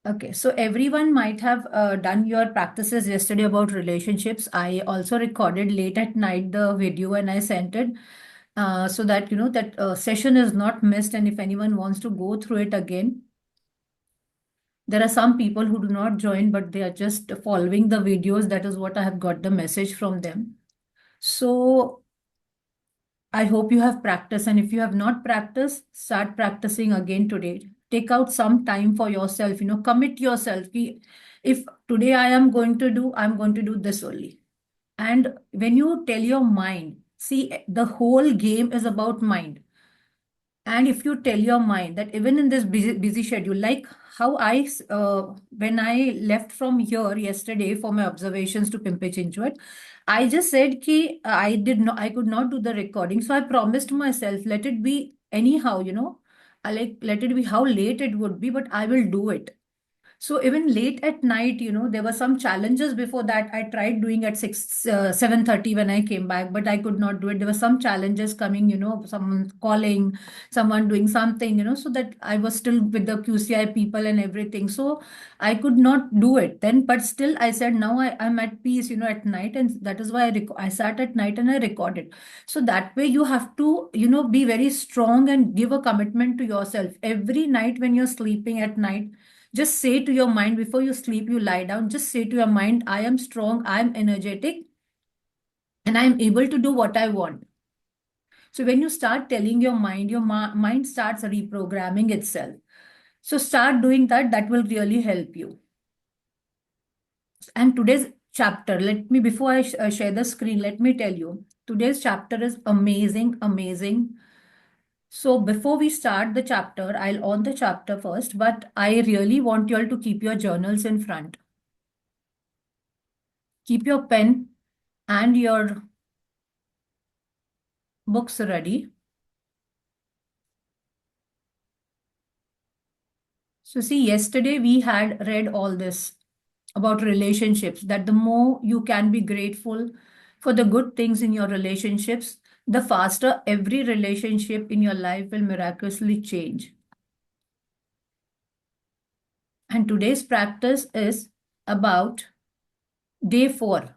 Okay, so everyone might have done your practices yesterday about relationships. I also recorded late at night the video and I sent it so that that session is not missed. And if anyone wants to go through it again, there are some people who do not join, but they are just following the videos. That is what I have got the message from them. So I hope you have practiced. And if you have not practiced, start practicing again today. Take out some time for yourself, commit yourself. If today I'm going to do this only. And when you tell your mind, see, the whole game is about mind. And if you tell your mind that even in this busy schedule, like how when I left from here yesterday for my observations to Pimpe Chinchwad, I just said ki I could not do the recording. So I promised myself, let it be anyhow, let it be how late it would be, but I will do it. So even late at night, there were some challenges before that. I tried doing at 7:30 when I came back, but I could not do it. There were some challenges coming, someone calling, someone doing something, so that I was still with the QCI people and everything. So I could not do it then, but still I said, now I'm at peace, at night. And that is why I sat at night and I recorded. So that way you have to, be very strong and give a commitment to yourself. Every night when you're sleeping at night, just say to your mind before you sleep, you lie down, just say to your mind, I am strong, I am energetic, and I am able to do what I want. So when you start telling your mind, your mind starts reprogramming itself. So start doing that, that will really help you. And today's chapter, before I share the screen, let me tell you, today's chapter is amazing, amazing. So before we start the chapter, I'll on the chapter first, but I really want you all to keep your journals in front. Keep your pen and your books ready. So see, yesterday we had read all this about relationships, that the more you can be grateful for the good things in your relationships, the faster every relationship in your life will miraculously change. And today's practice is about day 4.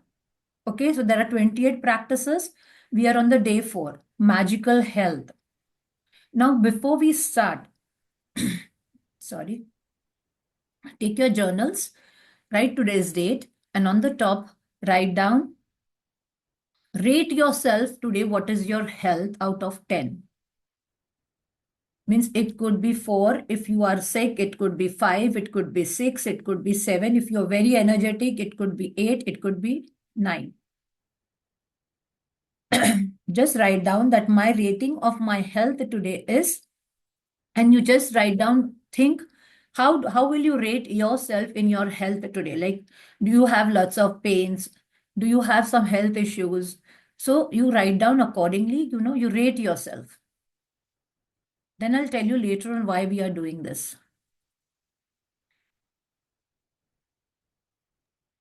Okay, so there are 28 practices. We are on the day 4, magical health. Now, before we start, sorry, take your journals, write today's date, and on the top, write down, rate yourself today. What is your health out of 10? Means it could be 4. If you are sick, it could be 5. It could be 6. It could be 7. If you're very energetic, it could be 8. It could be 9. Just write down that my rating of my health today is, and you just write down, think, how will you rate yourself in your health today? Like, do you have lots of pains? Do you have some health issues? So you write down accordingly, you rate yourself. Then I'll tell you later on why we are doing this.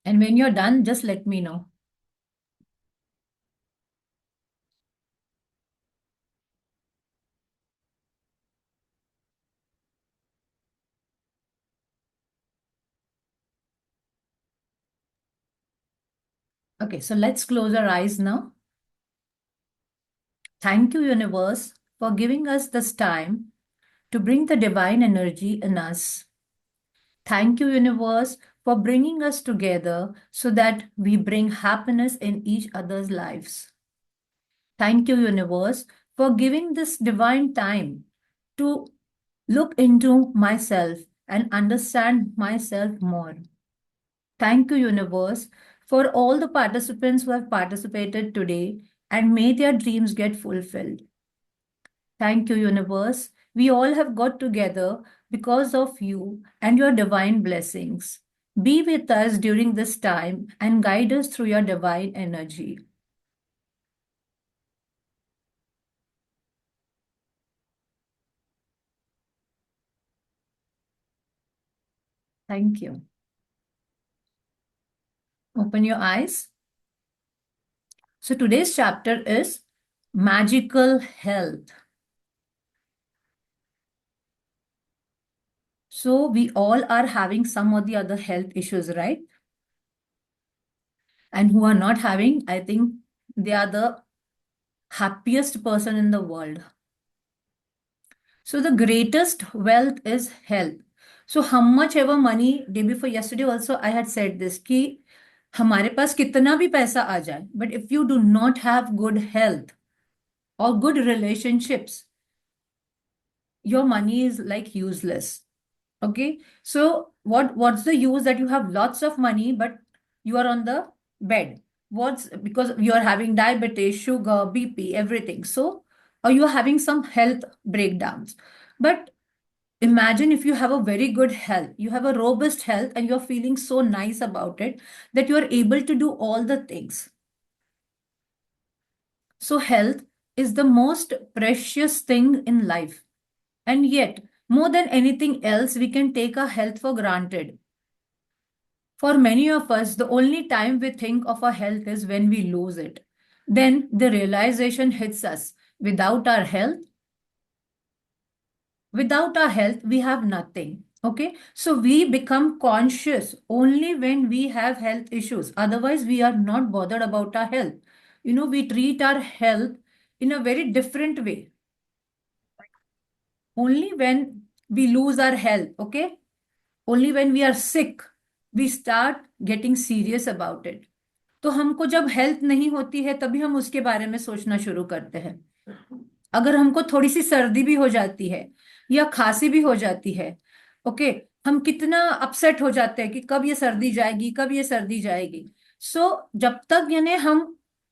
And when you're done, just let me know. Okay, so let's close our eyes now. Thank you, universe, for giving us this time to bring the divine energy in us. Thank you, universe, for bringing us together so that we bring happiness in each other's lives. Thank you, universe, for giving this divine time to look into myself and understand myself more. Thank you, universe, for all the participants who have participated today, and may their dreams get fulfilled. Thank you, universe. We all have got together because of you and your divine blessings. Be with us during this time and guide us through your divine energy. Thank you. Open your eyes. So today's chapter is magical health. So we all are having some or the other health issues, right? And who are not having, I think they are the happiest person in the world. So the greatest wealth is health. So how much ever money, day before yesterday also I had said this कि हमारे पास कितना भी पैसा आ जाए, but if you do not have good health or good relationships, your money is like useless. Okay, so what's the use that you have lots of money but you are on the bed? What's because you are having diabetes, sugar, BP, everything. So or you are having some health breakdowns. But imagine if you have a very good health, you have a robust health, and you're feeling so nice about it that you are able to do all the things. So, health is the most precious thing in life. And yet, more than anything else, we can take our health for granted. For many of us, the only time we think of our health is when we lose it. Then the realization hits us without our health, without our health, we have nothing. Okay. So we become conscious only when we have health issues. Otherwise, we are not bothered about our health. We treat our health in a very different way. Only when we lose our health, okay? Only when we are sick, we start getting serious about it. तो हमको जब health नहीं होती है तभी हम उसके बारे में सोचना शुरू करते हैं. अगर हमको थोड़ी सी सर्दी भी हो जाती है या खांसी भी हो जाती है, ओके, हम कितना अपसेट हो जाते हैं कि कब ये सर्दी जाएगी, कब ये सर्दी जाएगी. जब तक यानी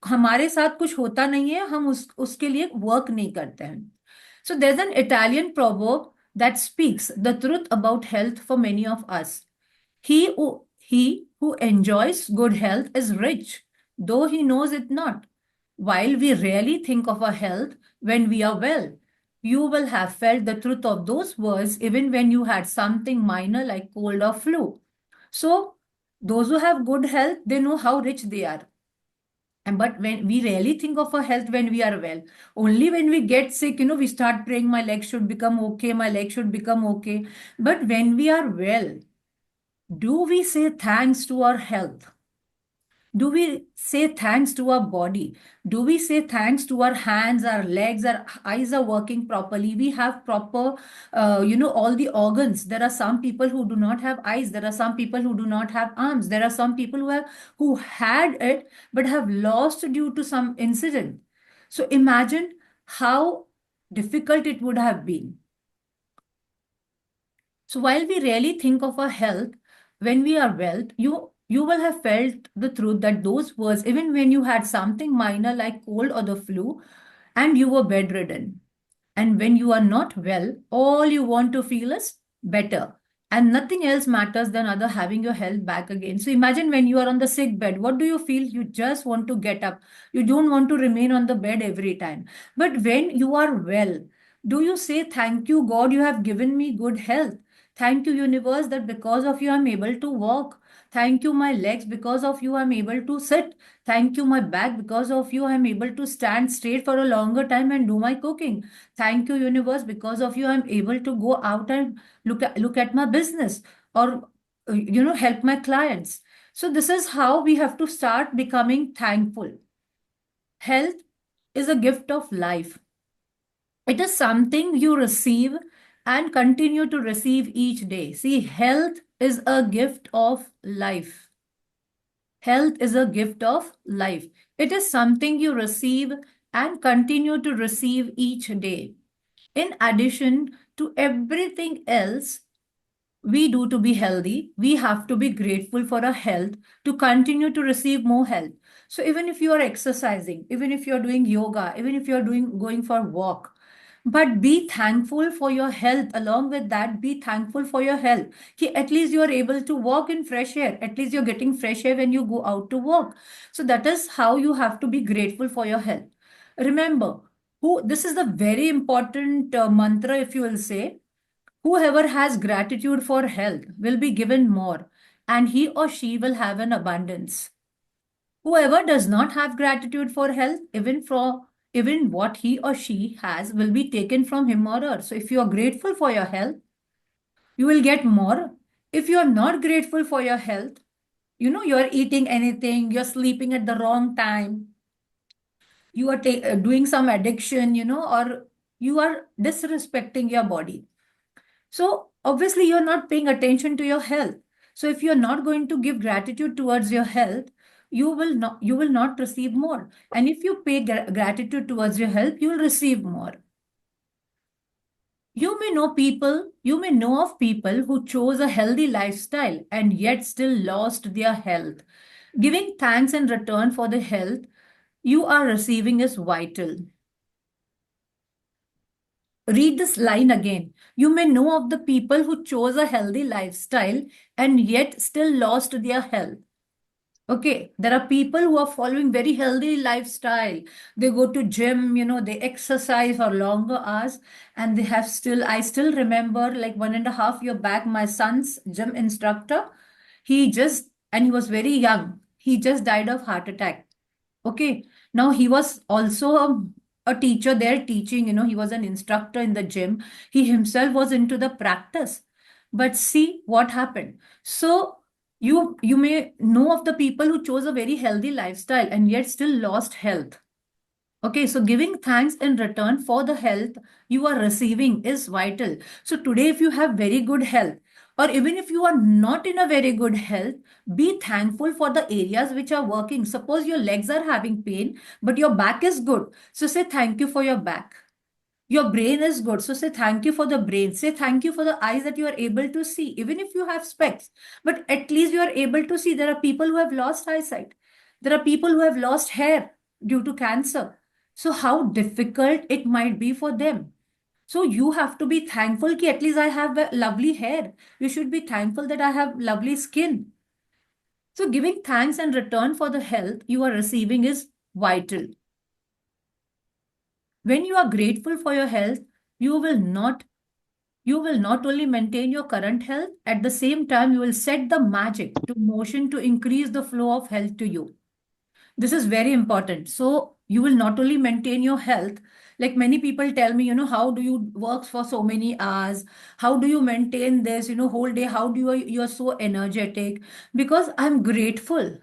हमारे साथ कुछ होता नहीं है, हम उसके लिए वर्क नहीं करते हैं. So there is an Italian proverb that speaks the truth about health for many of us. He who enjoys good health is rich, though he knows it not. While we rarely think of our health when we are well, you will have felt the truth of those words even when you had something minor like cold or flu. So, those who have good health, they know how rich they are. And but when we rarely think of our health when we are well, only when we get sick, we start praying, my leg should become okay, my leg should become okay. But when we are well, do we say thanks to our health? Do we say thanks to our body? Do we say thanks to our hands, our legs, our eyes are working properly? We have proper, all the organs. There are some people who do not have eyes. There are some people who do not have arms. There are some people who had it but have lost due to some incident. So imagine how difficult it would have been. So while we rarely think of our health when we are well, you will have felt the truth that those words, even when you had something minor like cold or the flu, and you were bedridden. And when you are not well, all you want to feel is better. And nothing else matters than other having your health back again. So imagine when you are on the sick bed, what do you feel? You just want to get up. You don't want to remain on the bed every time. But when you are well, do you say, thank you, God, you have given me good health. Thank you, universe, that because of you, I'm able to walk. Thank you, my legs, because of you, I'm able to sit. Thank you, my back, because of you, I'm able to stand straight for a longer time and do my cooking. Thank you, universe, because of you, I'm able to go out and look at my business or, help my clients. So this is how we have to start becoming thankful. Health is a gift of life. It is something you receive and continue to receive each day. See, health is a gift of life. Health is a gift of life. It is something you receive and continue to receive each day. In addition to everything else we do to be healthy, we have to be grateful for our health to continue to receive more health. So even if you are exercising, even if you're doing yoga, even if you're going for a walk, but be thankful for your health. Along with that, be thankful for your health. Ki at least you are able to walk in fresh air. At least you're getting fresh air when you go out to walk. So that is how you have to be grateful for your health. Remember, this is the very important mantra, if you will say, whoever has gratitude for health will be given more, and he or she will have an abundance. Whoever does not have gratitude for health, even what he or she has will be taken from him or her. So if you are grateful for your health, you will get more. If you are not grateful for your health, you're eating anything, you're sleeping at the wrong time, you are doing some addiction, or you are disrespecting your body. So obviously you're not paying attention to your health. So if you're not going to give gratitude towards your health, you will not receive more. And if you pay gratitude towards your health, you will receive more. You may know of people who chose a healthy lifestyle and yet still lost their health. Giving thanks in return for the health you are receiving is vital. Read this line again. You may know of the people who chose a healthy lifestyle and yet still lost their health. Okay, there are people who are following very healthy lifestyle. They go to gym, they exercise for longer hours, and I still remember like 1.5 year back, my son's gym instructor, and he was very young. He just died of heart attack. Okay. Now he was also a teacher there teaching, he was an instructor in the gym. He himself was into the practice. But see what happened. So you may know of the people who chose a very healthy lifestyle and yet still lost health. Okay, so giving thanks in return for the health you are receiving is vital. So today, if you have very good health, or even if you are not in a very good health, be thankful for the areas which are working. Suppose your legs are having pain, but your back is good. So say thank you for your back. Your brain is good. So say thank you for the brain. Say thank you for the eyes that you are able to see, even if you have specs, but at least you are able to see. There are people who have lost eyesight. There are people who have lost hair due to cancer. So how difficult it might be for them. So you have to be thankful that at least I have a lovely hair. You should be thankful that I have lovely skin. So giving thanks and return for the health you are receiving is vital. When you are grateful for your health, you will not you will not only maintain your current health, at the same time, you will set the magic to motion to increase the flow of health to you. This is very important. So you will not only maintain your health, like many people tell me, how do you work for so many hours? How do you maintain this, whole day? How do you're so energetic? Because I'm grateful,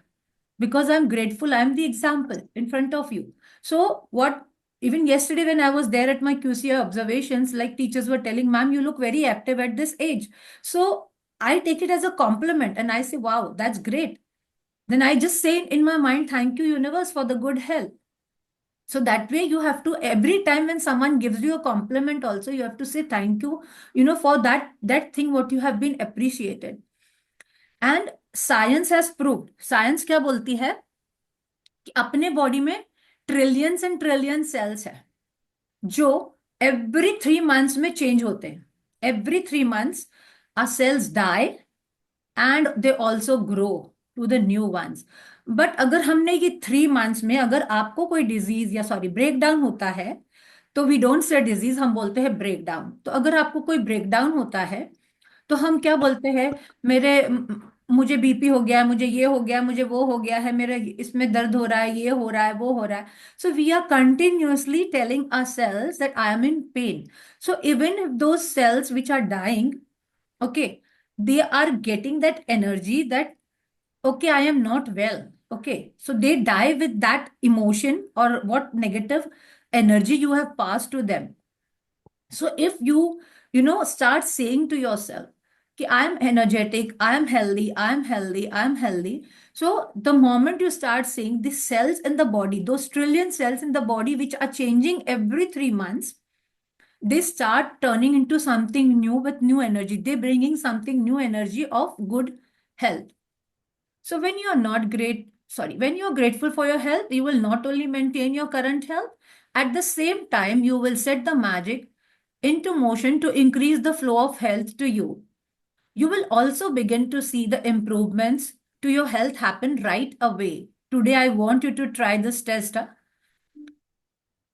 I'm the example in front of you. So what, even yesterday when I was there at my QCI observations, like teachers were telling, ma'am, you look very active at this age. So I take it as a compliment and I say, wow, that's great. Then I just say in my mind, thank you, universe, for the good health. So that way you have to, every time when someone gives you a compliment also, you have to say thank you, for that thing what you have been appreciated. And science क्या बोलती है कि अपने body में trillions and trillion cells है जो every 3 months में change होते हैं. Every 3 months our cells die and they also grow to the new ones. But अगर हमने ये 3 मंथ्स में अगर आपको कोई डिजीज या सॉरी ब्रेक डाउन होता है, तो वी डोंट से डिजीज, हम बोलते हैं ब्रेक डाउन. तो अगर आपको कोई ब्रेक डाउन होता है तो हम क्या बोलते हैं, मुझे बीपी हो गया, मुझे ये हो गया, मुझे वो हो गया है, मेरे इसमें दर्द हो रहा है, ये हो रहा है, वो हो रहा है. So we are continuously telling ourselves that I am in pain. So even if those cells which are dying, okay, they are getting that energy that, okay, I am not well. Okay, so they die with that emotion or what negative energy you have passed to them. So if you start saying to yourself, I am energetic, I am healthy, I am healthy, I am healthy. So the moment you start saying, the cells in the body, those trillion cells in the body which are changing every 3 months, they start turning into something new with new energy. They're bringing something new energy of good health. So when you're grateful for your health, you will not only maintain your current health, at the same time, you will set the magic into motion to increase the flow of health to you. You will also begin to see the improvements to your health happen right away. Today, I want you to try this test.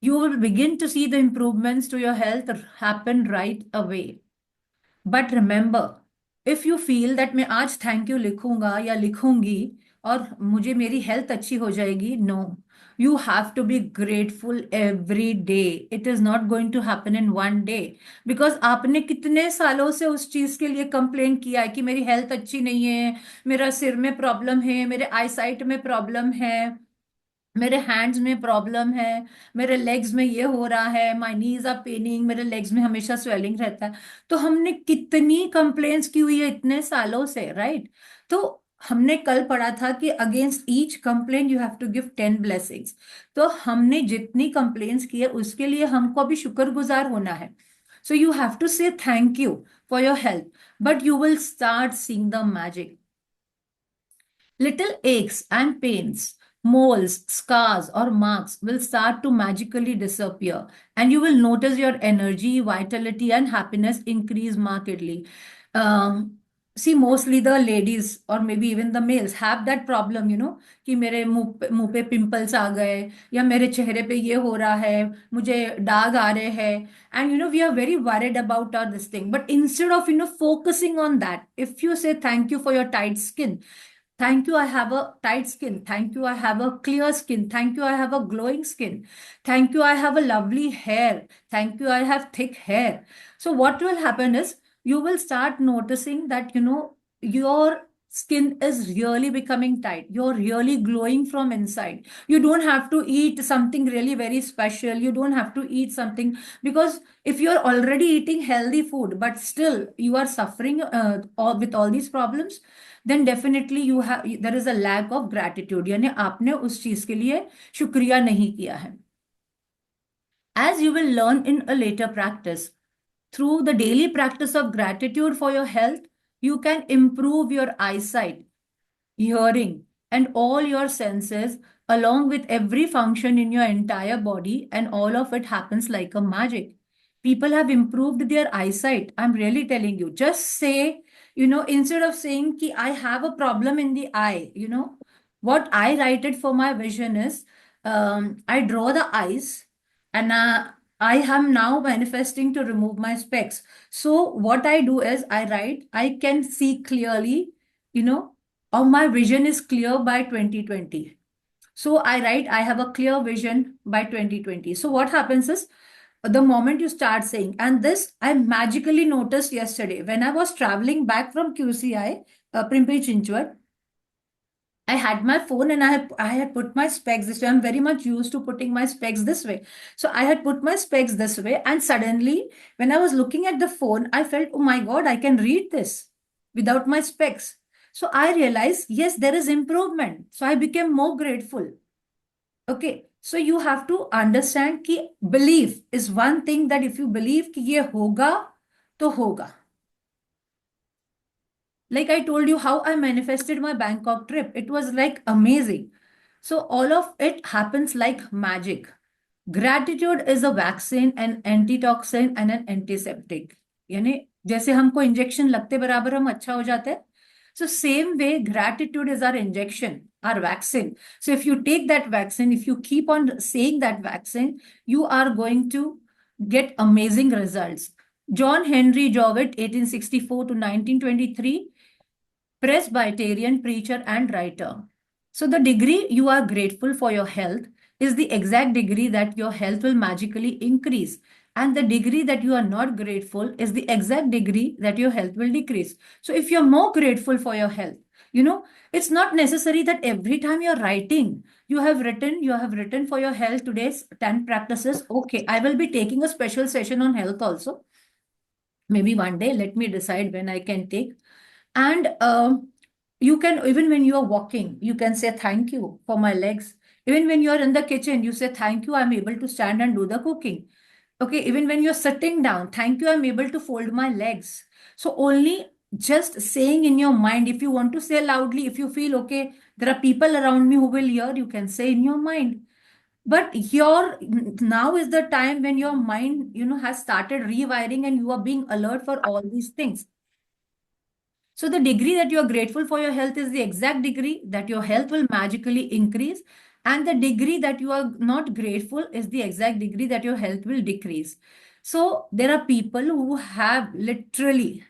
You will begin to see the improvements to your health happen right away. But remember, if you feel that मैं आज thank you लिखूंगा या लिखूंगी और मुझे मेरी health अच्छी हो जाएगी, no, You have to be grateful every day. It is not going to happen in one day. Because आपने कितने सालों से उस चीज के लिए कंप्लेन किया है कि मेरी हेल्थ अच्छी नहीं है, मेरा सिर में प्रॉब्लम है, मेरे आई साइट में प्रॉब्लम है, मेरे हैंड्स में प्रॉब्लम है, मेरे लेग्स में ये हो रहा है, माय नीज आर पेनिंग, मेरे लेग्स में हमेशा स्वेलिंग रहता है। तो हमने कितनी कंप्लेंट्स की हुई है इतने सालों से, राइट? तो हमने कल पढ़ा था कि against each complain you have to give 10 blessings. तो हमने जितनी कंप्लेंट्स की है उसके लिए हमको अभी शुक्रगुजार होना है। सो यू हैव टू से thank you for your health, but you will start seeing the magic. Little aches and pains, moles, scars, or marks will start to magically disappear, and you will notice your energy, vitality, and happiness increase markedly. See, mostly the ladies or maybe even the males have that problem, कि मेरे मुंह पे pimples आ गए, या मेरे चेहरे पे ये हो रहा है, मुझे दाग आ रहे हैं, and we are very worried about our this thing. But instead of focusing on that, if you say thank you for your tight skin, thank you, I have a tight skin. Thank you, I have a clear skin. Thank you, I have a glowing skin. Thank you, I have a lovely hair. Thank you, I have thick hair. So, what will happen is you will start noticing that, your skin is really becoming tight. You're really glowing from inside. You don't have to eat something really very special. You don't have to eat something, because if you're already eating healthy food, but still you are suffering with all these problems, then definitely you have there is a lack of gratitude, यानी आपने उस चीज के लिए शुक्रिया नहीं किया है। As you will learn in a later practice, through the daily practice of gratitude for your health, you can improve your eyesight, hearing, and all your senses, along with every function in your entire body, and all of it happens like a magic. People have improved their eyesight. I'm really telling you. Just say, instead of saying ki I have a problem in the eye, what I write it for my vision is, I draw the eyes, and I am now manifesting to remove my specs. So what I do is I write, I can see clearly, or my vision is clear by 2020. So I write, I have a clear vision by 2020. So what happens is, the moment you start saying, and this I magically noticed yesterday when I was traveling back from QCI, Pimpri Chinchwad. I had my phone and I had put my specs this way. I'm very much used to putting my specs this way. So I had put my specs this way, and suddenly when I was looking at the phone, I felt, oh my God, I can read this without my specs. So I realized, yes, there is improvement. So I became more grateful. Okay. So you have to understand कि belief is one thing, that if you believe कि ये होगा तो होगा. Like I told you how I manifested my Bangkok trip. It was like amazing. So all of it happens like magic. Gratitude is a vaccine, an antitoxin and an antiseptic. यानी जैसे हमको injection लगते बराबर हम अच्छा हो जाते हैं. So same way, gratitude is our injection, our vaccine. So if you take that vaccine, if you keep on saying that vaccine, you are going to get amazing results. John Henry Jowett, 1864 to 1923, Presbyterian preacher and writer. So, the degree you are grateful for your health is the exact degree that your health will magically increase. And the degree that you are not grateful is the exact degree that your health will decrease. So, if you're more grateful for your health, it's not necessary that every time you're writing, you have written for your health today's 10 practices. Okay, I will be taking a special session on health also. Maybe one day, let me decide when I can take. And you can, even when you are walking, you can say thank you for my legs. Even when you are in the kitchen, you say thank you, I'm able to stand and do the cooking. Okay, even when you're sitting down, thank you, I'm able to fold my legs. So only just saying in your mind, if you want to say loudly, if you feel okay, there are people around me who will hear, you can say in your mind. But your now is the time when your mind, has started rewiring, and you are being alert for all these things. So the degree that you are grateful for your health is the exact degree that your health will magically increase. And the degree that you are not grateful is the exact degree that your health will decrease. So there are people who have literally,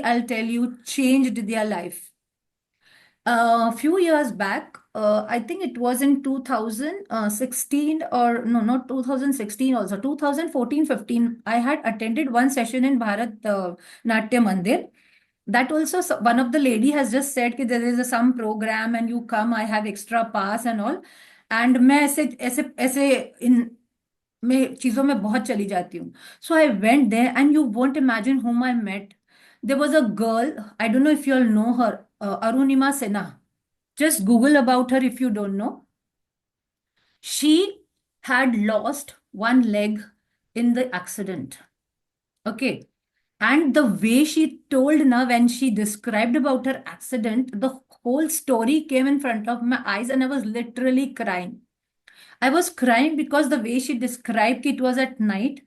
I'll tell you, changed their life. A few years back, I think it was in 2016, or no, not 2016, also 2014-15. I had attended one session in Bharat Natya Mandir. That also, one of the lady has just said that there is some program and you come, I have extra pass and all. And मैं ऐसे ऐसे ऐसे इन मैं चीजों में बहुत चली जाती हूँ. So I went there and you won't imagine whom I met. There was a girl, I don't know if you all know her, Arunima Sinha. Just Google about her if you don't know. She had lost one leg in the accident. Okay. And the way she told now, when she described about her accident, the whole story came in front of my eyes and I was literally crying. I was crying because the way she described it was at night.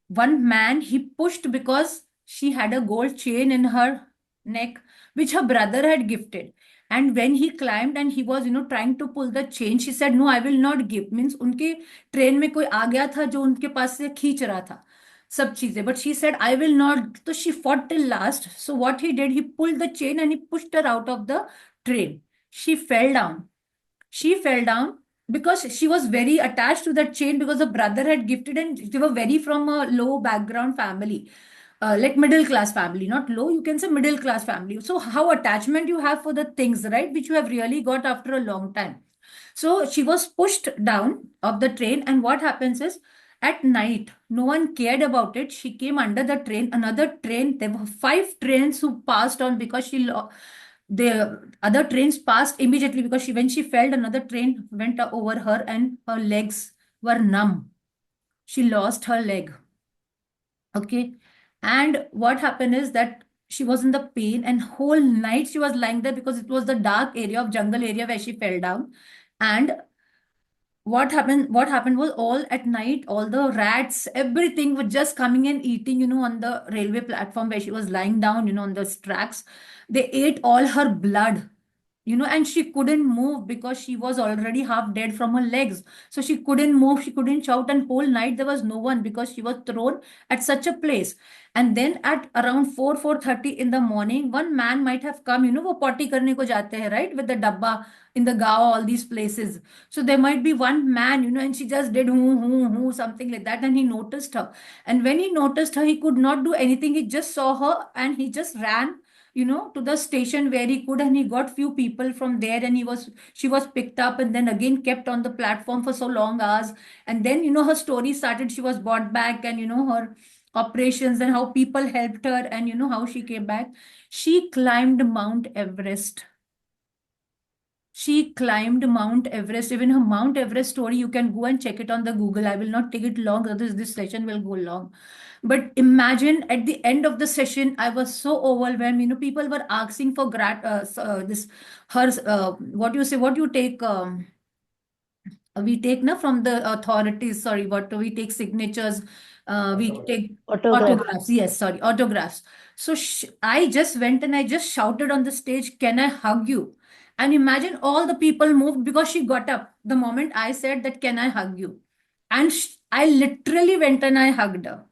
One man he pushed because she had a gold chain in her neck, which her brother had gifted. And when he climbed and he was, trying to pull the chain, she said, "No, I will not give." Means उनके train में कोई आ गया था जो उनके पास से खींच रहा था सब चीजें. But she said, "I will not." So she fought till last. So what he did, he pulled the chain and he pushed her out of the train. She fell down. She fell down because she was very attached to that chain because the brother had gifted, and they were very from a low background family, like middle class family, not low, you can say middle class family. So how attachment you have for the things, right, which you have really got after a long time. So she was pushed down of the train, and what happens is at night, no one cared about it. She came under the train, another train. There were five trains who passed on because the other trains passed immediately because when she fell, another train went over her and her legs were numb. She lost her leg. Okay. And what happened is that she was in the pain, and whole night she was lying there because it was the dark area of jungle area where she fell down. And what happened was, all at night, all the rats, everything were just coming and eating, on the railway platform where she was lying down, on the tracks. They ate all her blood, and she couldn't move because she was already half dead from her legs. So she couldn't move, she couldn't shout, and whole night there was no one because she was thrown at such a place. And then at around 4:30 in the morning, one man might have come, वो potty करने को जाते हैं, right, with the dabba in the gawa, all these places. So there might be one man, and she just did whoo, something like that, and he noticed her. And when he noticed her, he could not do anything. He just saw her and he just ran, to the station where he could, and he got few people from there, and she was picked up and then again kept on the platform for so long hours. And then, her story started. She was brought back, and, her operations and how people helped her, and, how she came back. She climbed Mount Everest. She climbed Mount Everest. Even her Mount Everest story, you can go and check it on the Google. I will not take it long, otherwise this session will go long. But imagine at the end of the session, I was so overwhelmed. People were asking for this her what you say, what you take. We take now from the authorities. Sorry, what we take signatures. We take Autograph. autographs. Yes, sorry, autographs. So I just went and I just shouted on the stage, "Can I hug you?" And imagine all the people moved because she got up the moment I said that, "Can I hug you?" And I literally went and I hugged her.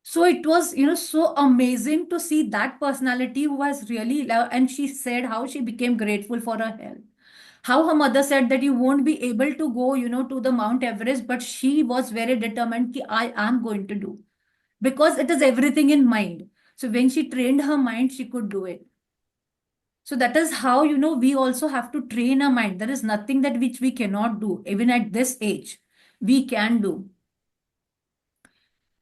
So it was, so amazing to see that personality who has really loved. And she said how she became grateful for her health. How her mother said that you won't be able to go, to the Mount Everest, but she was very determined that I am going to do, because it is everything in mind. So when she trained her mind, she could do it. So that is how, we also have to train our mind. There is nothing that which we cannot do, even at this age. We can do.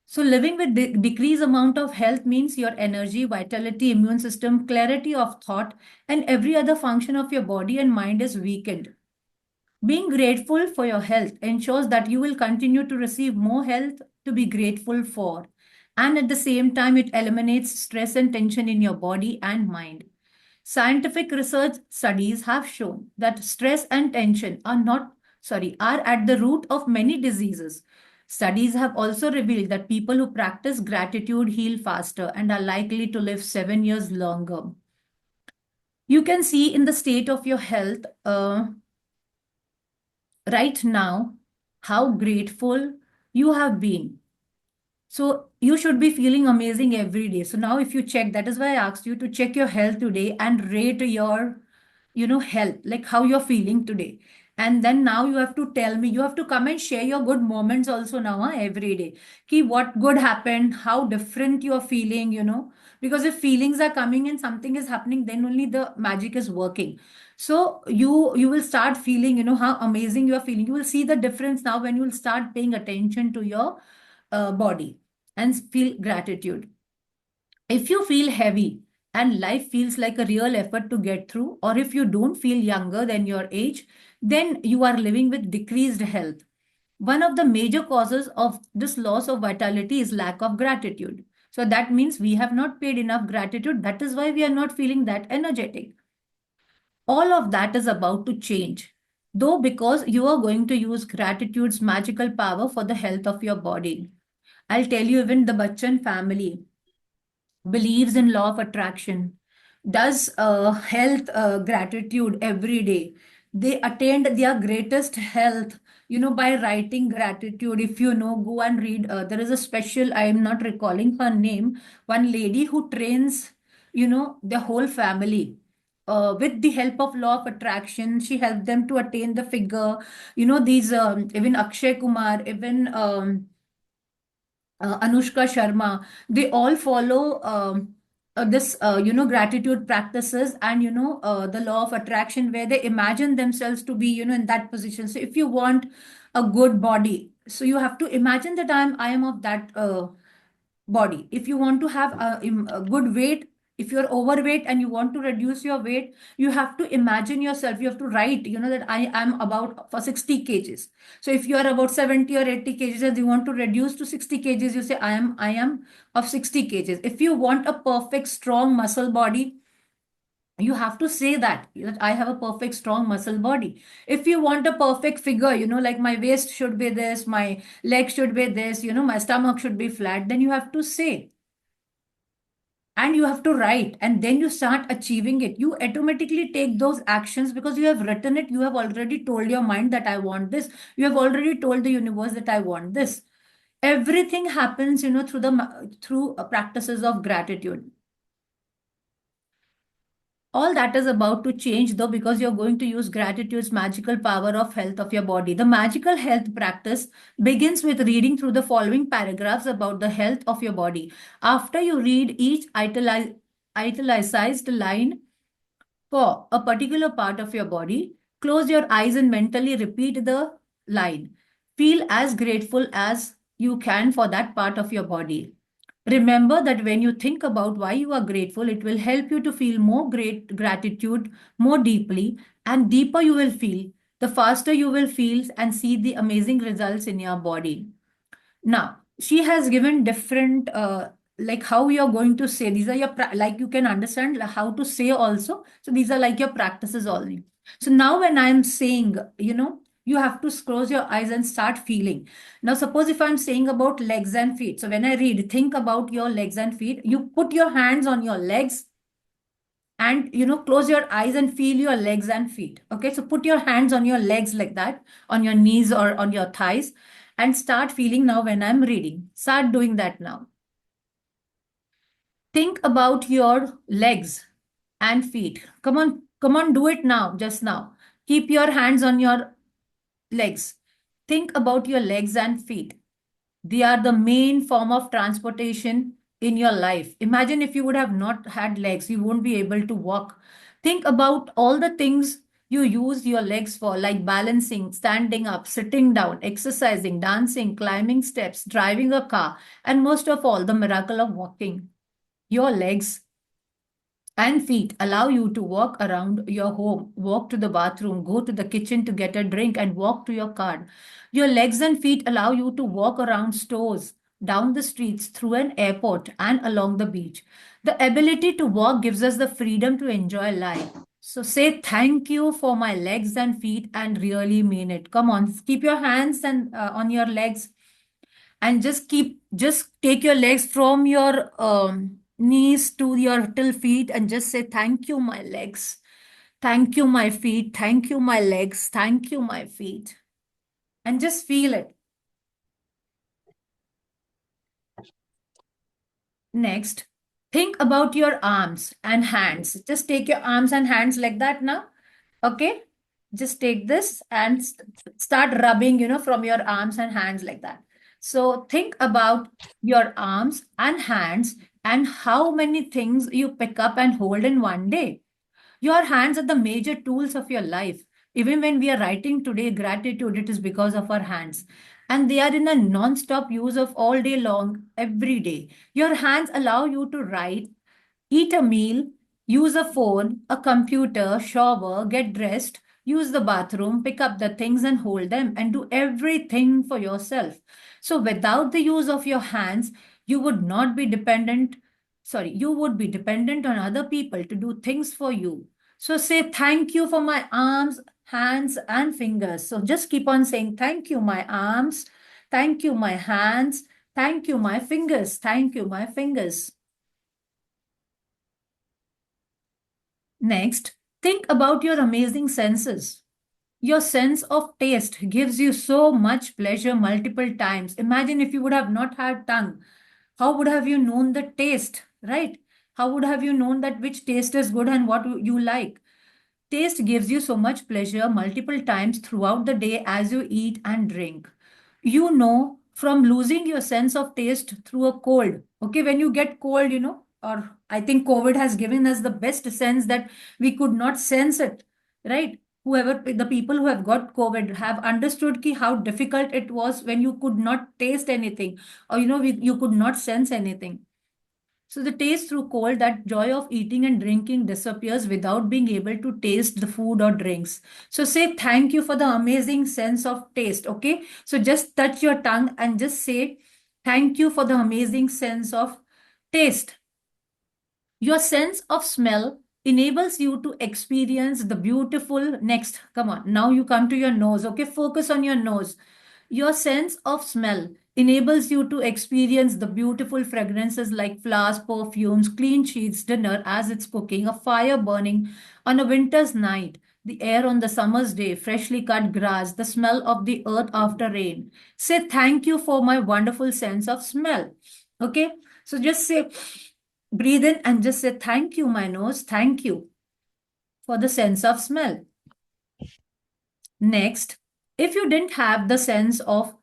So living with decreased amount of health means your energy, vitality, immune system, clarity of thought, and every other function of your body and mind is weakened. Being grateful for your health ensures that you will continue to receive more health to be grateful for. And at the same time, it eliminates stress and tension in your body and mind. Scientific research studies have shown that stress and tension are at the root of many diseases. Studies have also revealed that people who practice gratitude heal faster and are likely to live 7 years longer. You can see in the state of your health right now how grateful you have been. So you should be feeling amazing every day. So now if you check, that is why I asked you to check your health today and rate your health, like how you're feeling today. And then now you have to tell me, you have to come and share your good moments also now, every day. Ki what good happened, how different you're feeling, because if feelings are coming and something is happening, then only the magic is working. So you will start feeling, how amazing you are feeling. You will see the difference now when you will start paying attention to your body and feel gratitude. If you feel heavy and life feels like a real effort to get through, or if you don't feel younger than your age, then you are living with decreased health. One of the major causes of this loss of vitality is lack of gratitude. So that means we have not paid enough gratitude. That is why we are not feeling that energetic. All of that is about to change. Though, because you are going to use gratitude's magical power for the health of your body. I'll tell you, even the Bachchan family believes in law of attraction, does health gratitude every day. They attained their greatest health, by writing gratitude. If go and read. There is a special, I am not recalling her name, one lady who trains, the whole family. With the help of law of attraction, she helped them to attain the figure. These even Akshay Kumar, even Anushka Sharma, they all follow this, gratitude practices, and, the law of attraction, where they imagine themselves to be, in that position. So if you want a good body, so you have to imagine that I am of that body. If you want to have a good weight, if you're overweight and you want to reduce your weight, you have to imagine yourself. You have to write, that I am about for 60 kgs. So if you are about 70 or 80 kgs and you want to reduce to 60 kgs, you say I am of 60 kgs. If you want a perfect strong muscle body, you have to say that I have a perfect strong muscle body. If you want a perfect figure, like my waist should be this, my leg should be this, my stomach should be flat, then you have to say, and you have to write, and then you start achieving it. You automatically take those actions because you have written it. You have already told your mind that I want this. You have already told the universe that I want this. Everything happens, through practices of gratitude. All that is about to change, though, because you're going to use gratitude's magical power of health of your body. The magical health practice begins with reading through the following paragraphs about the health of your body. After you read each italicized line for a particular part of your body, close your eyes and mentally repeat the line. Feel as grateful as you can for that part of your body. Remember that when you think about why you are grateful, it will help you to feel more great gratitude more deeply, and deeper you will feel, the faster you will feel and see the amazing results in your body. Now, she has given different, like how you're going to say. These are your, like you can understand how to say also. So these are like your practices only. So now when I'm saying, you have to close your eyes and start feeling. Now, suppose if I'm saying about legs and feet. So when I read, think about your legs and feet. You put your hands on your legs and, close your eyes and feel your legs and feet. Okay, so put your hands on your legs like that, on your knees or on your thighs, and start feeling. Now when I'm reading, start doing that now. Think about your legs and feet. Come on, do it now, just now. Keep your hands on your legs. Think about your legs and feet. They are the main form of transportation in your life. Imagine if you would have not had legs, you won't be able to walk. Think about all the things you use your legs for, like balancing, standing up, sitting down, exercising, dancing, climbing steps, driving a car, and most of all, the miracle of walking. Your legs and feet allow you to walk around your home, walk to the bathroom, go to the kitchen to get a drink, and walk to your car. Your legs and feet allow you to walk around stores, down the streets, through an airport, and along the beach. The ability to walk gives us the freedom to enjoy life. So say thank you for my legs and feet and really mean it. Come on, keep your hands and on your legs, and just take your legs from your knees to your till feet, and just say thank you my legs, thank you my feet, thank you my legs, thank you my feet, and just feel it. Next, think about your arms and hands. Just take your arms and hands like that now, Okay, just take this and start rubbing, from your arms and hands like that. So think about your arms and hands and how many things you pick up and hold in one day. Your hands are the major tools of your life. Even when we are writing today, gratitude, it is because of our hands. And they are in a non-stop use of all day long, every day. Your hands allow you to write, eat a meal, use a phone, a computer, shower, get dressed, use the bathroom, pick up the things and hold them, and do everything for yourself. So, without the use of your hands, you would not be dependent, you would be dependent on other people to do things for you. So, say thank you for my arms, hands, and fingers. So, just keep on saying thank you, my arms, thank you, my hands, thank you, my fingers, thank you, my fingers. Next, think about your amazing senses. Your sense of taste gives you so much pleasure multiple times. Imagine if you would have not had tongue. How would have you known the taste, right? How would have you known that which taste is good and what you like? Taste gives you so much pleasure multiple times throughout the day as you eat and drink. You know from losing your sense of taste through a cold. Okay, when you get cold, or I think COVID has given us the best sense that we could not sense it, right? Whoever the people who have got COVID have understood ki how difficult it was when you could not taste anything, or you could not sense anything. So the taste through cold, that joy of eating and drinking disappears without being able to taste the food or drinks. So say thank you for the amazing sense of taste. Okay. So just touch your tongue and just say thank you for the amazing sense of taste. Your sense of smell enables you to experience the beautiful. Next, come on. Now you come to your nose. Okay. Focus on your nose. Your sense of smell enables you to experience the beautiful fragrances like flowers, perfumes, clean sheets, dinner as it's cooking, a fire burning on a winter's night, the air on the summer's day, freshly cut grass, the smell of the earth after rain. Say thank you for my wonderful sense of smell. Okay, so just say, breathe in and just say thank you, my nose, thank you for the sense of smell. Next, if you didn't have the sense of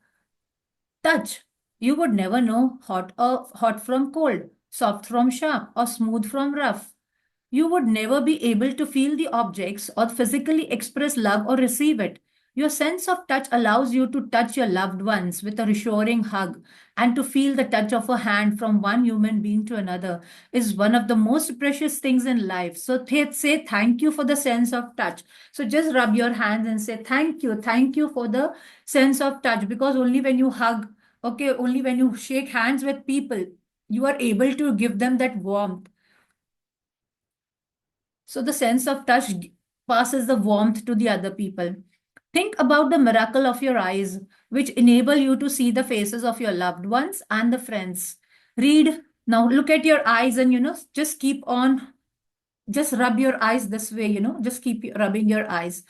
touch, you would never know hot from cold, soft from sharp, or smooth from rough. You would never be able to feel the objects or physically express love or receive it. Your sense of touch allows you to touch your loved ones with a reassuring hug, and to feel the touch of a hand from one human being to another is one of the most precious things in life. So say thank you for the sense of touch. So just rub your hands and say thank you for the sense of touch, because only when you hug, okay, only when you shake hands with people, you are able to give them that warmth. So the sense of touch passes the warmth to the other people. Think about the miracle of your eyes, which enable you to see the faces of your loved ones and the friends. Read. Now look at your eyes and, just keep on, just rub your eyes this way, just keep rubbing your eyes.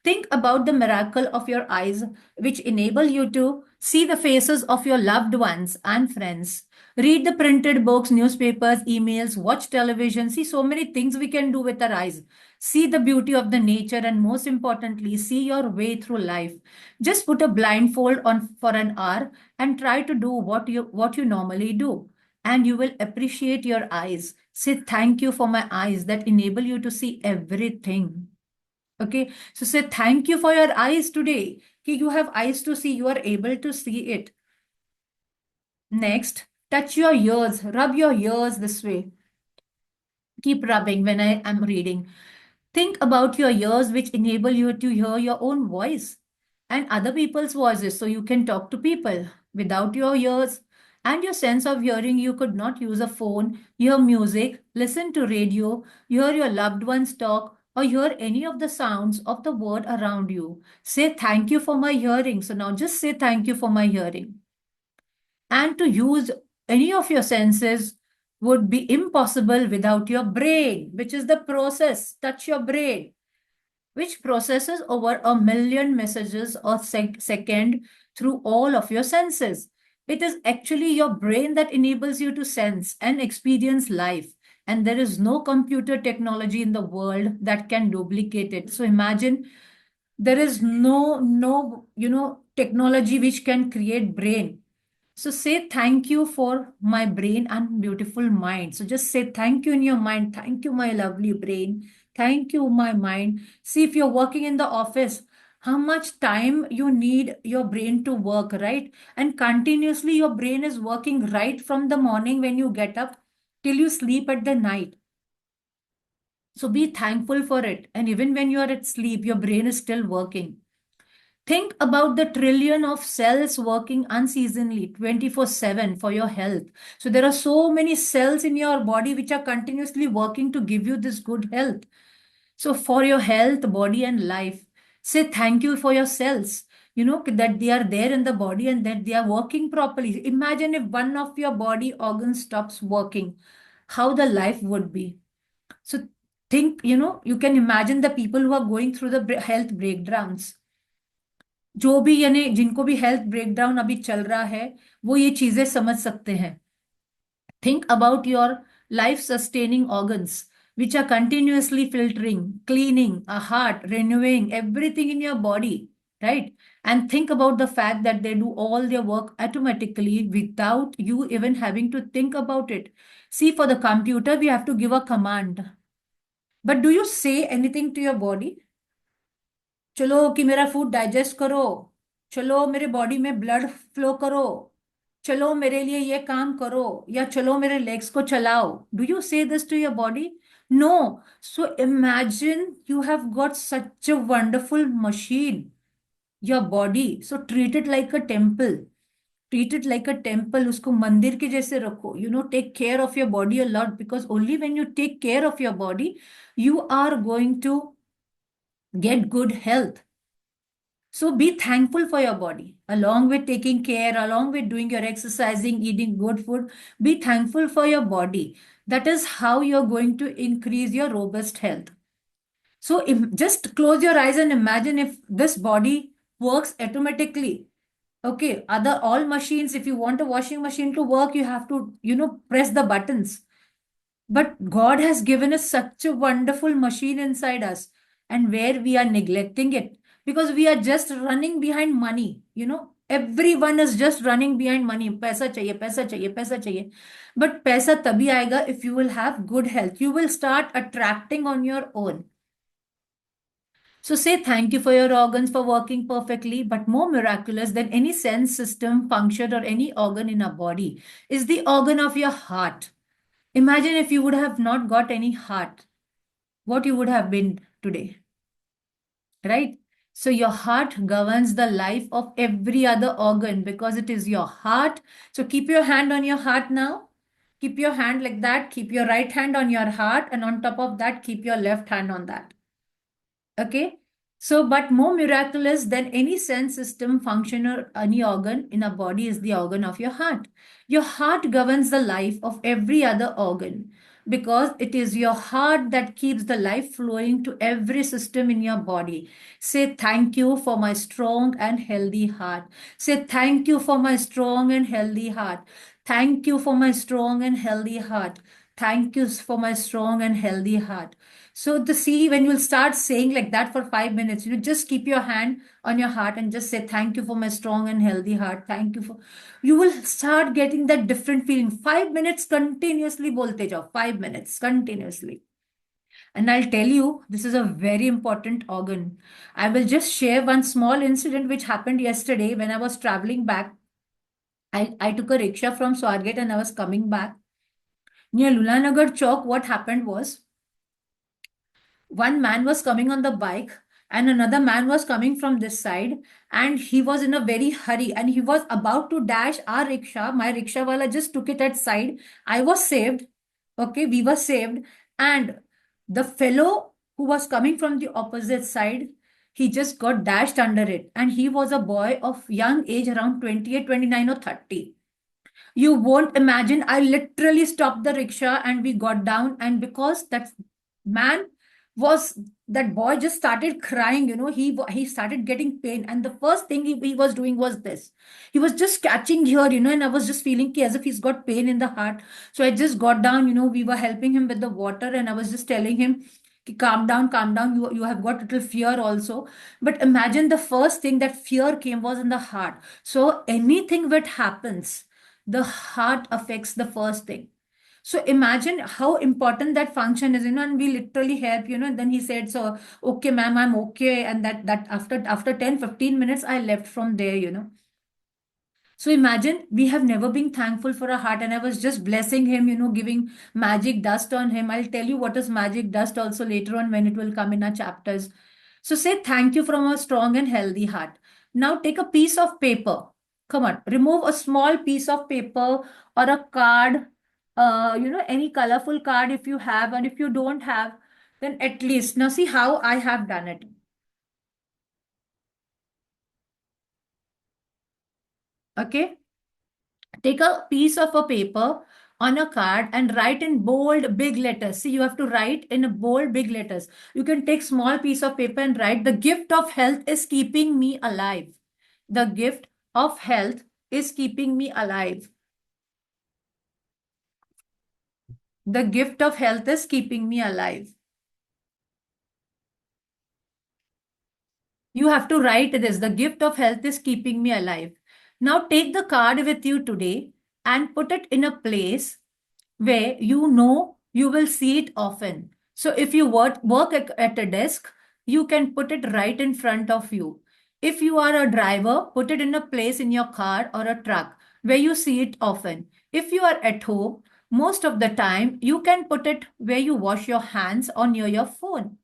Think about the miracle of your eyes, which enable you to see the faces of your loved ones and friends. Read the printed books, newspapers, emails, watch television. See so many things we can do with our eyes. See the beauty of the nature, and most importantly, see your way through life. Just put a blindfold on for an hour and try to do what you normally do, and you will appreciate your eyes. Say thank you for my eyes that enable you to see everything. Okay, so say thank you for your eyes today. Okay, you have eyes to see, you are able to see it. Next, touch your ears, rub your ears this way. Keep rubbing when I am reading. Think about your ears, which enable you to hear your own voice and other people's voices, so you can talk to people. Without your ears and your sense of hearing, you could not use a phone, hear music, listen to radio, hear your loved ones talk, or hear any of the sounds of the world around you. Say thank you for my hearing. So now just say thank you for my hearing. And to use any of your senses would be impossible without your brain, which is the process. Touch your brain, which processes over a million messages a second through all of your senses. It is actually your brain that enables you to sense and experience life. and there is no computer technology in the world that can duplicate it. So imagine there is no technology which can create brain. So say thank you for my brain and beautiful mind. So just say thank you in your mind. Thank you, my lovely brain. Thank you, my mind. See, if you're working in the office, how much time you need your brain to work, right? And continuously your brain is working right from the morning when you get up till you sleep at the night. So be thankful for it. And even when you are at sleep, your brain is still working. Think about the trillion of cells working unceasingly 24/7 for your health. So there are so many cells in your body which are continuously working to give you this good health. So for your health, body and life, say thank you for your cells. You know that they are there in the body and that they are working properly. Imagine if one of your body organs stops working, how the life would be. So think, you can imagine the people who are going through the health breakdowns. जो भी यानी जिनको भी health breakdown अभी चल रहा है, वो ये चीजें समझ सकते हैं. Think about your life sustaining organs, which are continuously filtering, cleaning, a heart, renewing everything in your body, right? And think about the fact that they do all their work automatically without you even having to think about it. See, for the computer, we have to give a command. But do you say anything to your body? चलो कि मेरा food digest करो, चलो मेरे body में blood flow करो, चलो मेरे लिए ये काम करो, या चलो मेरे लेग्स को चलाओ. Do you say this to your body? No. So imagine you have got such a wonderful machine, your body. So treat it like a temple. Treat it like a temple. उसको मंदिर के जैसे रखो. Take care of your body a lot, because only when you take care of your body you are going to get good health. So be thankful for your body. Along with taking care, along with doing your exercising, eating good food, be thankful for your body. That is how you're going to increase your robust health. So if, just close your eyes and imagine if this body works automatically. Okay, other all machines, if you want a washing machine to work, you have to, press the buttons. But God has given us such a wonderful machine inside us, and where we are neglecting it because we are just running behind money. Everyone is just running behind money. पैसा चाहिए, पैसा चाहिए, पैसा चाहिए. But पैसा तभी आएगा if you will have good health. You will start attracting on your own. So say thank you for your organs for working perfectly, but more miraculous than any sense system, function, or any organ in our body is the organ of your heart. Imagine if you would have not got any heart, what you would have been today, right? So your heart governs the life of every other organ because it is your heart. So keep your hand on your heart now. Keep your hand like that. Keep your right hand on your heart, and on top of that, keep your left hand on that. Okay. So, but more miraculous than any sense system, function, or any organ in a body is the organ of your heart. Your heart governs the life of every other organ because it is your heart that keeps the life flowing to every system in your body. Say thank you for my strong and healthy heart. Say thank you for my strong and healthy heart. Thank you for my strong and healthy heart. Thank you for my strong and healthy heart. So the see, when you'll start saying like that for 5 minutes, just keep your hand on your heart and just say, thank you for my strong and healthy heart. Thank you for, you will start getting that different feeling. 5 minutes continuously bolte jao, 5 minutes continuously. And I'll tell you, this is a very important organ. I will just share one small incident which happened yesterday when I was traveling back. I took a rickshaw from Swargate and I was coming back. Near Lulanagar Chowk, what happened was, one man was coming on the bike and another man was coming from this side, and he was in a very hurry and he was about to dash our rickshaw. My rickshaw wala just took it at side. I was saved. Okay, we were saved. And the fellow who was coming from the opposite side, he just got dashed under it, and he was a boy of young age, around 28, 29, or 30. You won't imagine. I literally stopped the rickshaw and we got down. And because that man was that boy just started crying, he started getting pain. And the first thing he was doing was this. He was just catching here, and I was just feeling as if he's got pain in the heart. So I just got down, we were helping him with the water, and I was just telling him, "Ki, calm down, you have got little fear also." But imagine the first thing that fear came was in the heart. So anything that happens, the heart affects the first thing. So imagine how important that function is, and we literally help, and then he said, "So, okay, ma'am, I'm okay." And that after 10-15 minutes, I left from there. So imagine we have never been thankful for a heart, and I was just blessing him, giving magic dust on him. I'll tell you what is magic dust also later on when it will come in our chapters. So say thank you from a strong and healthy heart. Now take a piece of paper. Come on, remove a small piece of paper or a card, any colorful card if you have, and if you don't have, then at least now see how I have done it. Okay. Take a piece of a paper on a card and write in bold big letters. See, you have to write in a bold big letters. You can take small piece of paper and write, "The gift of health is keeping me alive." The gift of health is keeping me alive. The gift of health is keeping me alive. You have to write this. The gift of health is keeping me alive. Now take the card with you today and put it in a place where you will see it often. So if you work at a desk, you can put it right in front of you. If you are a driver, put it in a place in your car or a truck where you see it often. If you are at home, most of the time, you can put it where you wash your hands or near your phone.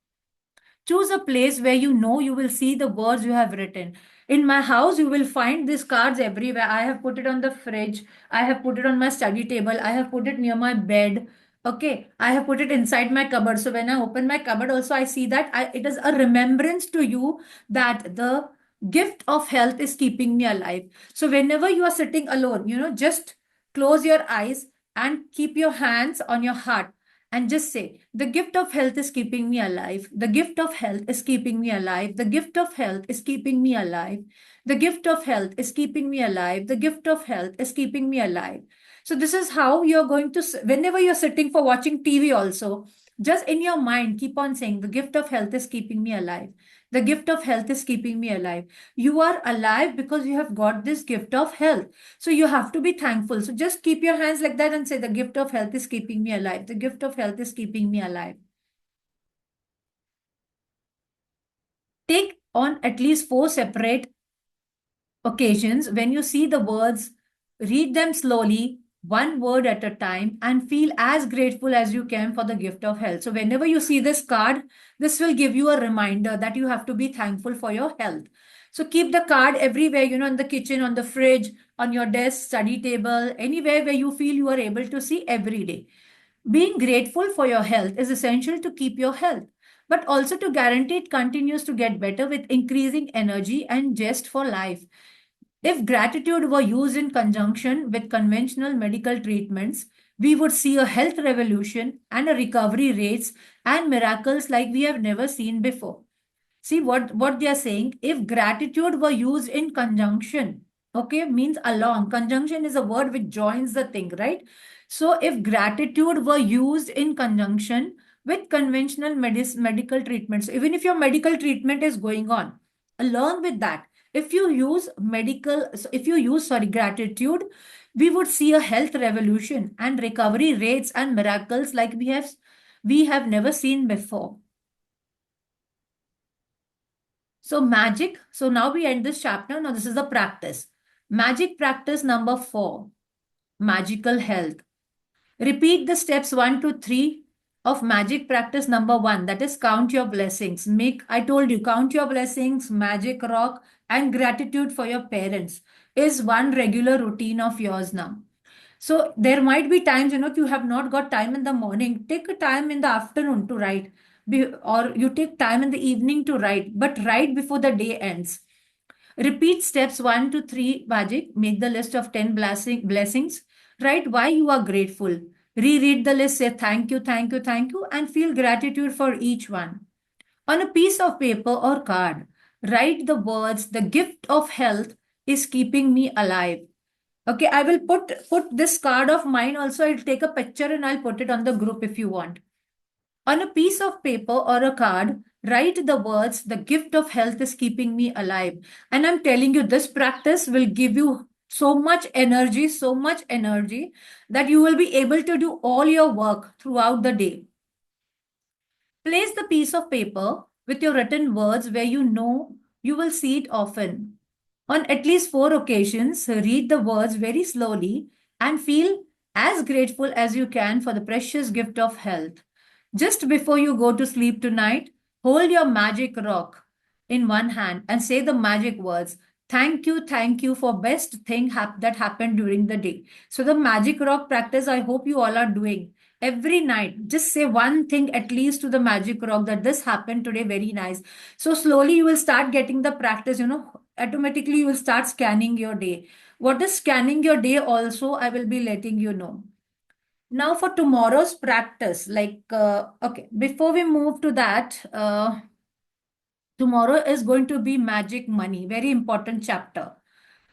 Choose a place where you will see the words you have written. In my house, you will find these cards everywhere. I have put it on the fridge. I have put it on my study table. I have put it near my bed. Okay. I have put it inside my cupboard. So when I open my cupboard, also I see that it is a remembrance to you that the gift of health is keeping me alive. So whenever you are sitting alone, just close your eyes and keep your hands on your heart and just say, "The gift of health is keeping me alive. The gift of health is keeping me alive. The gift of health is keeping me alive. The gift of health is keeping me alive. The gift of health is keeping me alive." So this is how you're going to, whenever you're sitting for watching TV also, just in your mind, keep on saying, "The gift of health is keeping me alive. The gift of health is keeping me alive." You are alive because you have got this gift of health. So you have to be thankful. So just keep your hands like that and say, "The gift of health is keeping me alive. The gift of health is keeping me alive." Take on at least 4 separate occasions when you see the words, read them slowly, one word at a time, and feel as grateful as you can for the gift of health. So whenever you see this card, this will give you a reminder that you have to be thankful for your health. So keep the card everywhere, in the kitchen, on the fridge, on your desk, study table, anywhere where you feel you are able to see every day. Being grateful for your health is essential to keep your health, but also to guarantee it continues to get better with increasing energy and zest for life. If gratitude were used in conjunction with conventional medical treatments, we would see a health revolution and a recovery rates and miracles like we have never seen before. See what they are saying. If gratitude were used in conjunction, okay, means along. Conjunction is a word which joins the thing, right? So if gratitude were used in conjunction with conventional medical treatments, even if your medical treatment is going on, along with that, if you use, sorry, gratitude, we would see a health revolution and recovery rates and miracles like we have never seen before. So magic. So now we end this chapter. Now this is the practice. Magic practice number 4. Magical health. Repeat the steps 1 to 3 of magic practice number 1. That is count your blessings. I told you, count your blessings, magic rock, and gratitude for your parents is one regular routine of yours now. So there might be times, you have not got time in the morning. Take a time in the afternoon to write, or you take time in the evening to write, but write before the day ends. Repeat steps 1 to 3 magic. Make the list of 10 blessings. Write why you are grateful. Reread the list, say thank you, thank you, thank you, and feel gratitude for each one. On a piece of paper or card, write the words, the gift of health is keeping me alive. Okay, I will put this card of mine also. I'll take a picture and I'll put it on the group if you want. On a piece of paper or a card, write the words, the gift of health is keeping me alive. And I'm telling you, this practice will give you so much energy that you will be able to do all your work throughout the day. Place the piece of paper with your written words where you know you will see it often. On at least 4 occasions, read the words very slowly and feel as grateful as you can for the precious gift of health. Just before you go to sleep tonight, hold your magic rock in one hand and say the magic words. Thank you for best thing that happened during the day. So the magic rock practice, I hope you all are doing every night. Just say one thing at least to the magic rock that this happened today, very nice. So slowly you will start getting the practice, automatically you will start scanning your day. What is scanning your day also, I will be letting you know. Now for tomorrow's practice, okay, before we move to that, tomorrow is going to be magic money, very important chapter.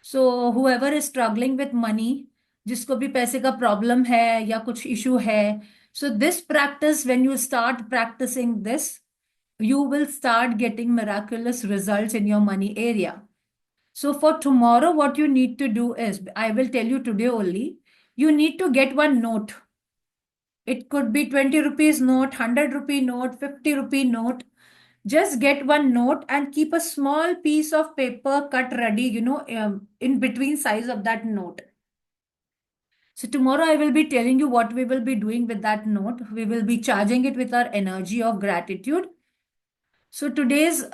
So whoever is struggling with money, जिसको भी पैसे का problem है या कुछ issue है, so this practice, when you start practicing this, you will start getting miraculous results in your money area. So for tomorrow, what you need to do is, I will tell you today only, you need to get one note. It could be 20 rupees note, 100 rupee note, 50 rupee note. Just get one note and keep a small piece of paper cut ready, in between size of that note. So tomorrow I will be telling you what we will be doing with that note. We will be charging it with our energy of gratitude. So today's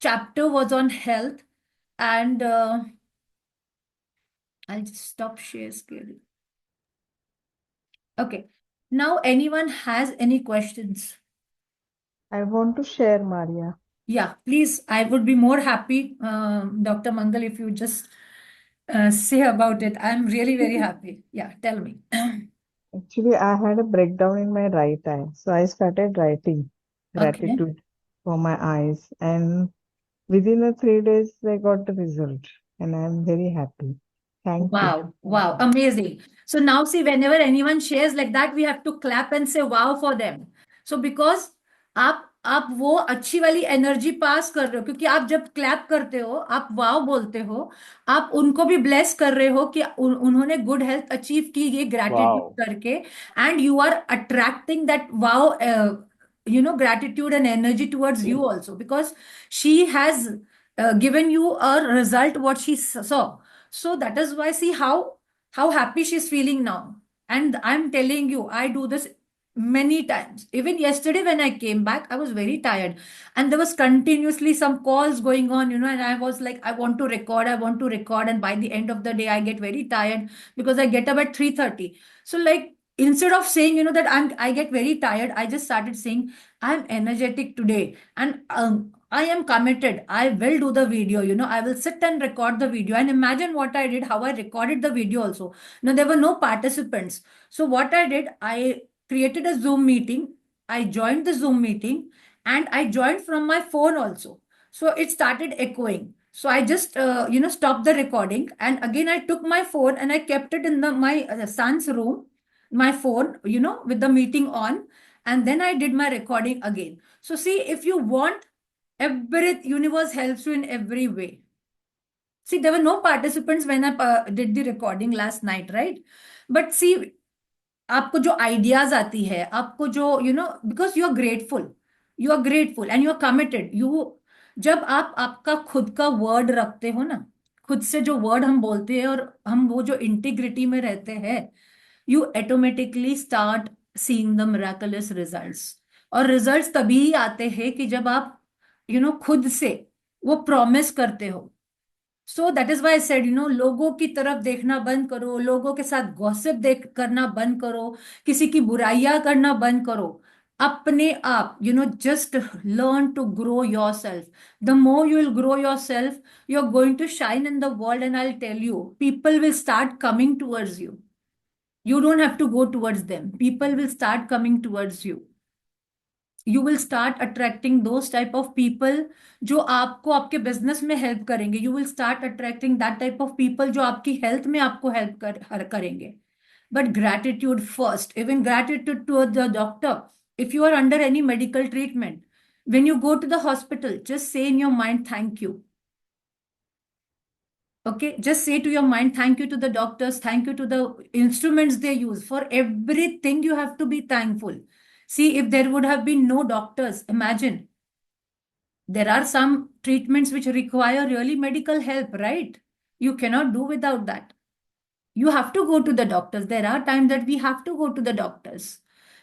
chapter was on health, and I'll just stop share screen. Okay. Now, anyone has any questions? I want to share, Maria. Yeah, please. I would be more happy, Dr. Mangal, if you just say about it. I'm really very happy. Yeah, tell me. Actually, I had a breakdown in my right eye, so I started writing Okay. gratitude for my eyes, and within the 3 days, I got the result, and I'm very happy. Thank you. Wow, wow, amazing. So now see, whenever anyone shares like that, we have to clap and say wow for them. So because आप वो अच्छी वाली energy पास कर रहे हो, क्योंकि आप जब क्लैप करते हो, आप वाव बोलते हो, आप उनको भी ब्लेस कर रहे हो कि उन्होंने गुड हेल्थ अचीव की, ये ग्रैटिट्यूड Wow. करके, and you are attracting that wow, gratitude and energy towards you also, because she has given you a result what she saw. So that is why, see how happy she's feeling now. And I'm telling you, I do this many times. Even yesterday when I came back, I was very tired, and there was continuously some calls going on, and I was like, I want to record, I want to record, and by the end of the day, I get very tired because I get up at 3:30. So like, instead of saying, that I get very tired, I just started saying, I'm energetic today, and I am committed. I will do the video. I will sit and record the video. And imagine what I did, how I recorded the video also. Now, there were no participants. So, what I did, I created a Zoom meeting. I joined the Zoom meeting, and I joined from my phone also. So, it started echoing. So, I just, stopped the recording. And again, I took my phone and I kept it in my son's room, my phone, with the meeting on. And then I did my recording again. So, see, if you want, every universe helps you in every way. See, there were no participants when I did the recording last night, right? But see, आपको जो ideas आती है, आपको जो because you are grateful and you are committed, जब आप आपका खुद का वर्ड रखते हो ना, खुद से जो वर्ड हम बोलते हैं और हम वो जो इंटीग्रिटी में रहते हैं, you automatically start seeing the miraculous results. और रिजल्ट्स तभी आते हैं कि जब आप खुद से वो प्रॉमिस करते हो. So that is why said, लोगों की तरफ देखना बंद करो, लोगों के साथ गॉसिप देख करना बंद करो, किसी की बुराइयां करना बंद करो. अपने आप, just learn to grow your self. The more you will grow your self, you are going to shine in the world, and I tell you, people will start coming towards you. You don't have to go towards them. People will start coming towards you. You will start attracting those type of people जो आपको आपके business में help करेंगे. You will start attracting that type of people जो आपकी health में आपको help करेंगे. But gratitude first, even gratitude to the doctor. If you are under any medical treatment, when you go to the hospital, just say in your mind, thank you. Okay, just say to your mind, thank you to the doctors, thank you to the instruments they use. For everything, you have to be thankful. See, if there would have been no doctors, imagine there are some treatments which require really medical help, right? You cannot do without that. You have to go to the doctors. There are times that we have to go to the doctors.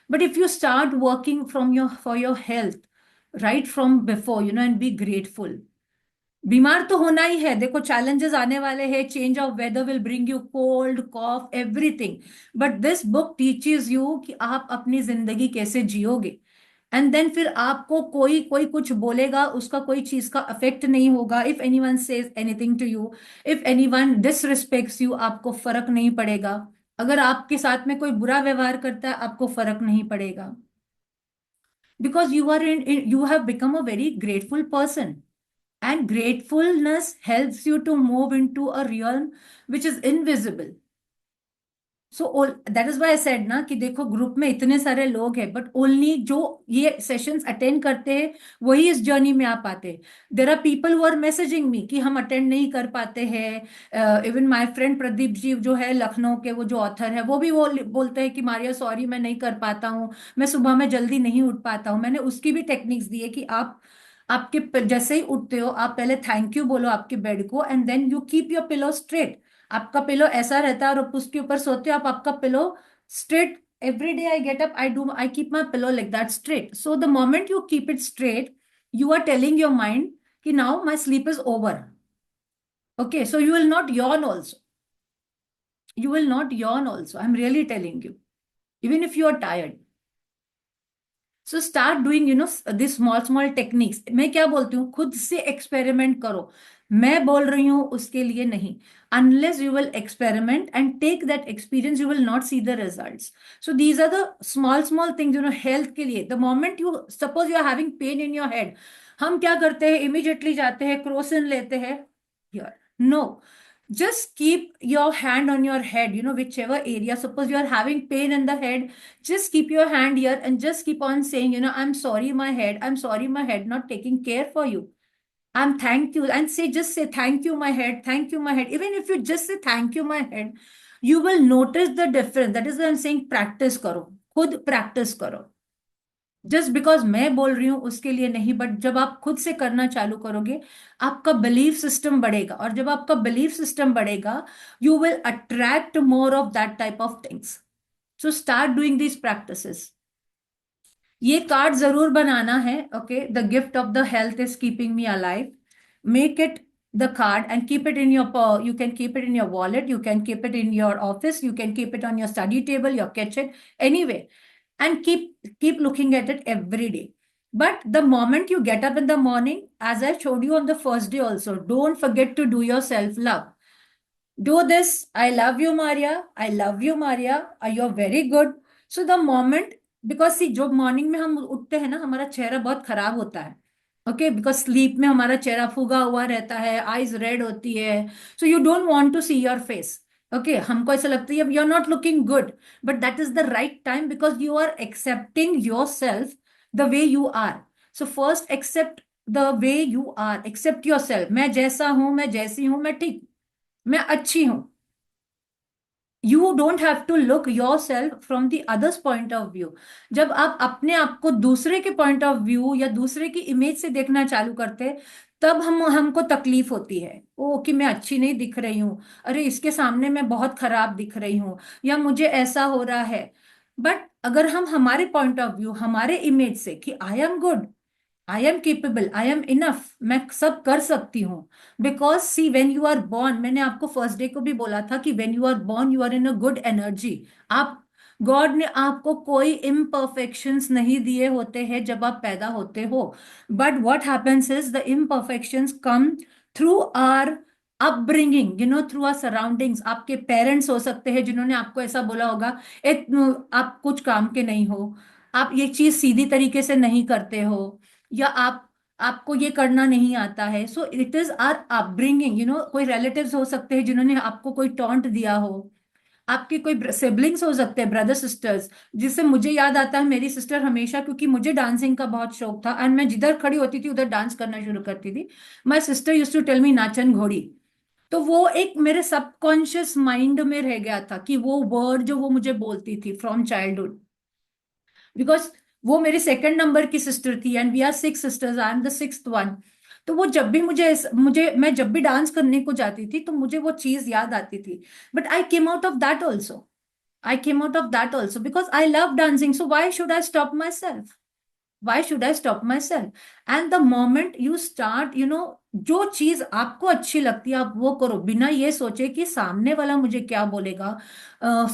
But if you start working from your for your health right from before, and be grateful. बीमार तो होना ही है. देखो, challenges आने वाले हैं. Change of weather will bring you cold, cough, everything. But this book teaches you कि आप अपनी जिंदगी कैसे जियोगे. एंड देन फिर आपको कोई कोई कुछ बोलेगा, उसका कोई चीज का अफेक्ट नहीं होगा. If anyone says anything to you, if anyone disrespects you, आपको फर्क नहीं पड़ेगा. अगर आपके साथ में कोई बुरा व्यवहार करता है, आपको फर्क नहीं पड़ेगा. Because you have become a very grateful person. And gratefulness helps you to move into a realm which is invisible. So that is why I said ना कि देखो, ग्रुप में इतने सारे लोग हैं, बट ओनली जो ये सेशंस अटेंड करते हैं वही इस जर्नी में आ पाते. There are people who are messaging me कि हम अटेंड नहीं कर पाते हैं. Even my friend Pradeep ji जो है लखनऊ के, वो जो ऑथर है, वो भी वो बोलते हैं कि मारिया सॉरी मैं नहीं कर पाता हूँ, मैं सुबह में जल्दी नहीं उठ पाता हूँ. मैंने उसकी भी टेक्निक्स दी है कि आप आपके जैसे ही उठते हो, आप पहले थैंक यू बोलो आपके बेड को, and then you keep your pillow straight. आपका पिलो ऐसा रहता है और आप उसके ऊपर सोते हो, आप आपका pillow straight. Every day I get up, I keep my pillow like that straight. So the moment you keep it straight, you are telling your mind कि now my sleep is over. Okay, so you will not yawn also. You will not yawn also. I'm really telling you. Even if you are tired. So start doing this small small techniques. मैं क्या बोलती हूँ, खुद से experiment करो. मैं बोल रही हूँ उसके लिए नहीं. Unless you will experiment and take that experience, you will not see the results. So these are the small small things health के लिए. The moment you suppose you are having pain in your head, हम क्या करते हैं, immediately जाते हैं Crocin लेते हैं. No, just keep your hand on your head, whichever area. Suppose you are having pain in the head, just keep your hand here and just keep on saying, I'm sorry, my head. I'm sorry, my head, not taking care for you. I'm thank you. And just say, thank you, my head. Thank you, my head. Even if you just say, thank you, my head, you will notice the difference. That is why I'm saying practice karo. Khud practice karo. Just because मैं बोल रही हूं उसके लिए नहीं, but जब आप खुद से करना चालू करोगे, आपका बिलीफ सिस्टम बढ़ेगा. और जब आपका बिलीफ सिस्टम बढ़ेगा, you will attract more of that type of things. So start doing these practices. ये कार्ड जरूर बनाना है. Okay, the gift of the health is keeping me alive. Make it the card and keep it in you can keep it in your wallet, you can keep it in your office, you can keep it on your study table, your kitchen, anyway, and keep looking at it every day. But the moment you get up in the morning, as I showed you on the first day also, don't forget to do your self love. Do this. I love you, Maria. I love you, Maria. You're very good. So the moment, because see, जो morning में हम उठते हैं ना, हमारा चेहरा बहुत खराब होता है. ओके, बिकॉज स्लीप में हमारा चेहरा फूगा हुआ रहता है, आईज रेड होती है. So you don't want to see your face. Okay, हमको ऐसा लगता है you are not looking good, but that is the right time because you are accepting your self the way you are. So first accept the way you are. Accept your self. मैं जैसा हूं, मैं जैसी हूं, मैं ठीक, मैं अच्छी हूं. You don't have to look your self from the others point of view. जब आप अपने आप को दूसरे के पॉइंट ऑफ व्यू या दूसरे की इमेज से देखना चालू करते, तब हमको तकलीफ होती है. ओ कि मैं अच्छी नहीं दिख रही हूं, अरे इसके सामने मैं बहुत खराब दिख रही हूं, या मुझे ऐसा हो रहा है. बट अगर हम हमारे पॉइंट ऑफ व्यू, हमारे इमेज से कि I am good, I am capable, I am enough, मैं सब कर सकती हूँ. Because see, when you are born, मैंने आपको फर्स्ट डे को भी बोला था कि when you are born you are in a good energy. आप, गॉड ने आपको कोई इम्परफेक्शंस नहीं दिए होते हैं जब आप पैदा होते हो. But what happens is the imperfections come through our upbringing, through our surroundings, आपके पेरेंट्स हो सकते हैं जिन्होंने आपको ऐसा बोला होगा, आप कुछ काम के नहीं हो, आप ये चीज सीधी तरीके से नहीं करते हो, या आपको ये करना नहीं आता है। So it is our upbringing, कोई रिलेटिव्स हो सकते हैं जिन्होंने आपको कोई टॉन्ट दिया हो, आपके कोई सिबलिंग्स हो सकते हैं, ब्रदर सिस्टर्स। जिससे मुझे याद आता है, मेरी सिस्टर हमेशा, क्योंकि मुझे डांसिंग का बहुत शौक था एंड मैं जिधर खड़ी होती थी उधर डांस करना शुरू करती थी, my sister use to tell me नाचन घोड़ी। तो वो एक मेरे सबकॉन्शियस माइंड में रह गया था कि वो वर्ड जो वो मुझे बोलती थी फ्रॉम चाइल्डहुड, बिकॉज वो मेरी सेकंड नंबर की सिस्टर थी and we are six sisters, I am the sixth one. तो वो जब भी मैं जब भी डांस करने को जाती थी तो मुझे वो चीज याद आती थी। But I came out of that also, I came out of that also because I love dancing. So why should I stop myself? Why should I stop myself? And the moment you start, जो चीज आपको अच्छी लगती है आप वो करो, बिना ये सोचे कि सामने वाला मुझे क्या बोलेगा,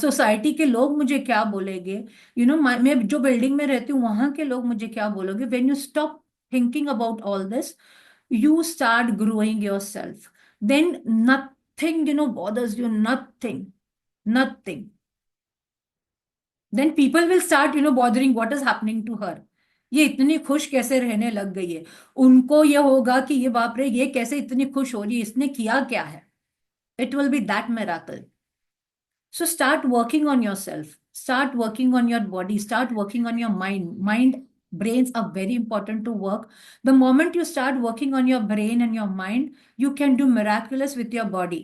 सोसाइटी के लोग मुझे क्या बोलेंगे, मैं जो बिल्डिंग में रहती हूँ वहां के लोग मुझे क्या बोलोगे। When you stop thinking about all this, you start growing yourself. Then nothing, bothers you, nothing, nothing. Then people will start bothering what is happening to her, ये इतनी खुश कैसे रहने लग गई है। उनको ये होगा कि ये बाप रे, ये कैसे इतनी खुश हो रही है, इसने किया क्या है। It will be that miracle. So start working on yourself, start working on your body, start working on your mind. Brains are very important to work. The moment you start working on your brain and your mind, you can do miraculous with your body.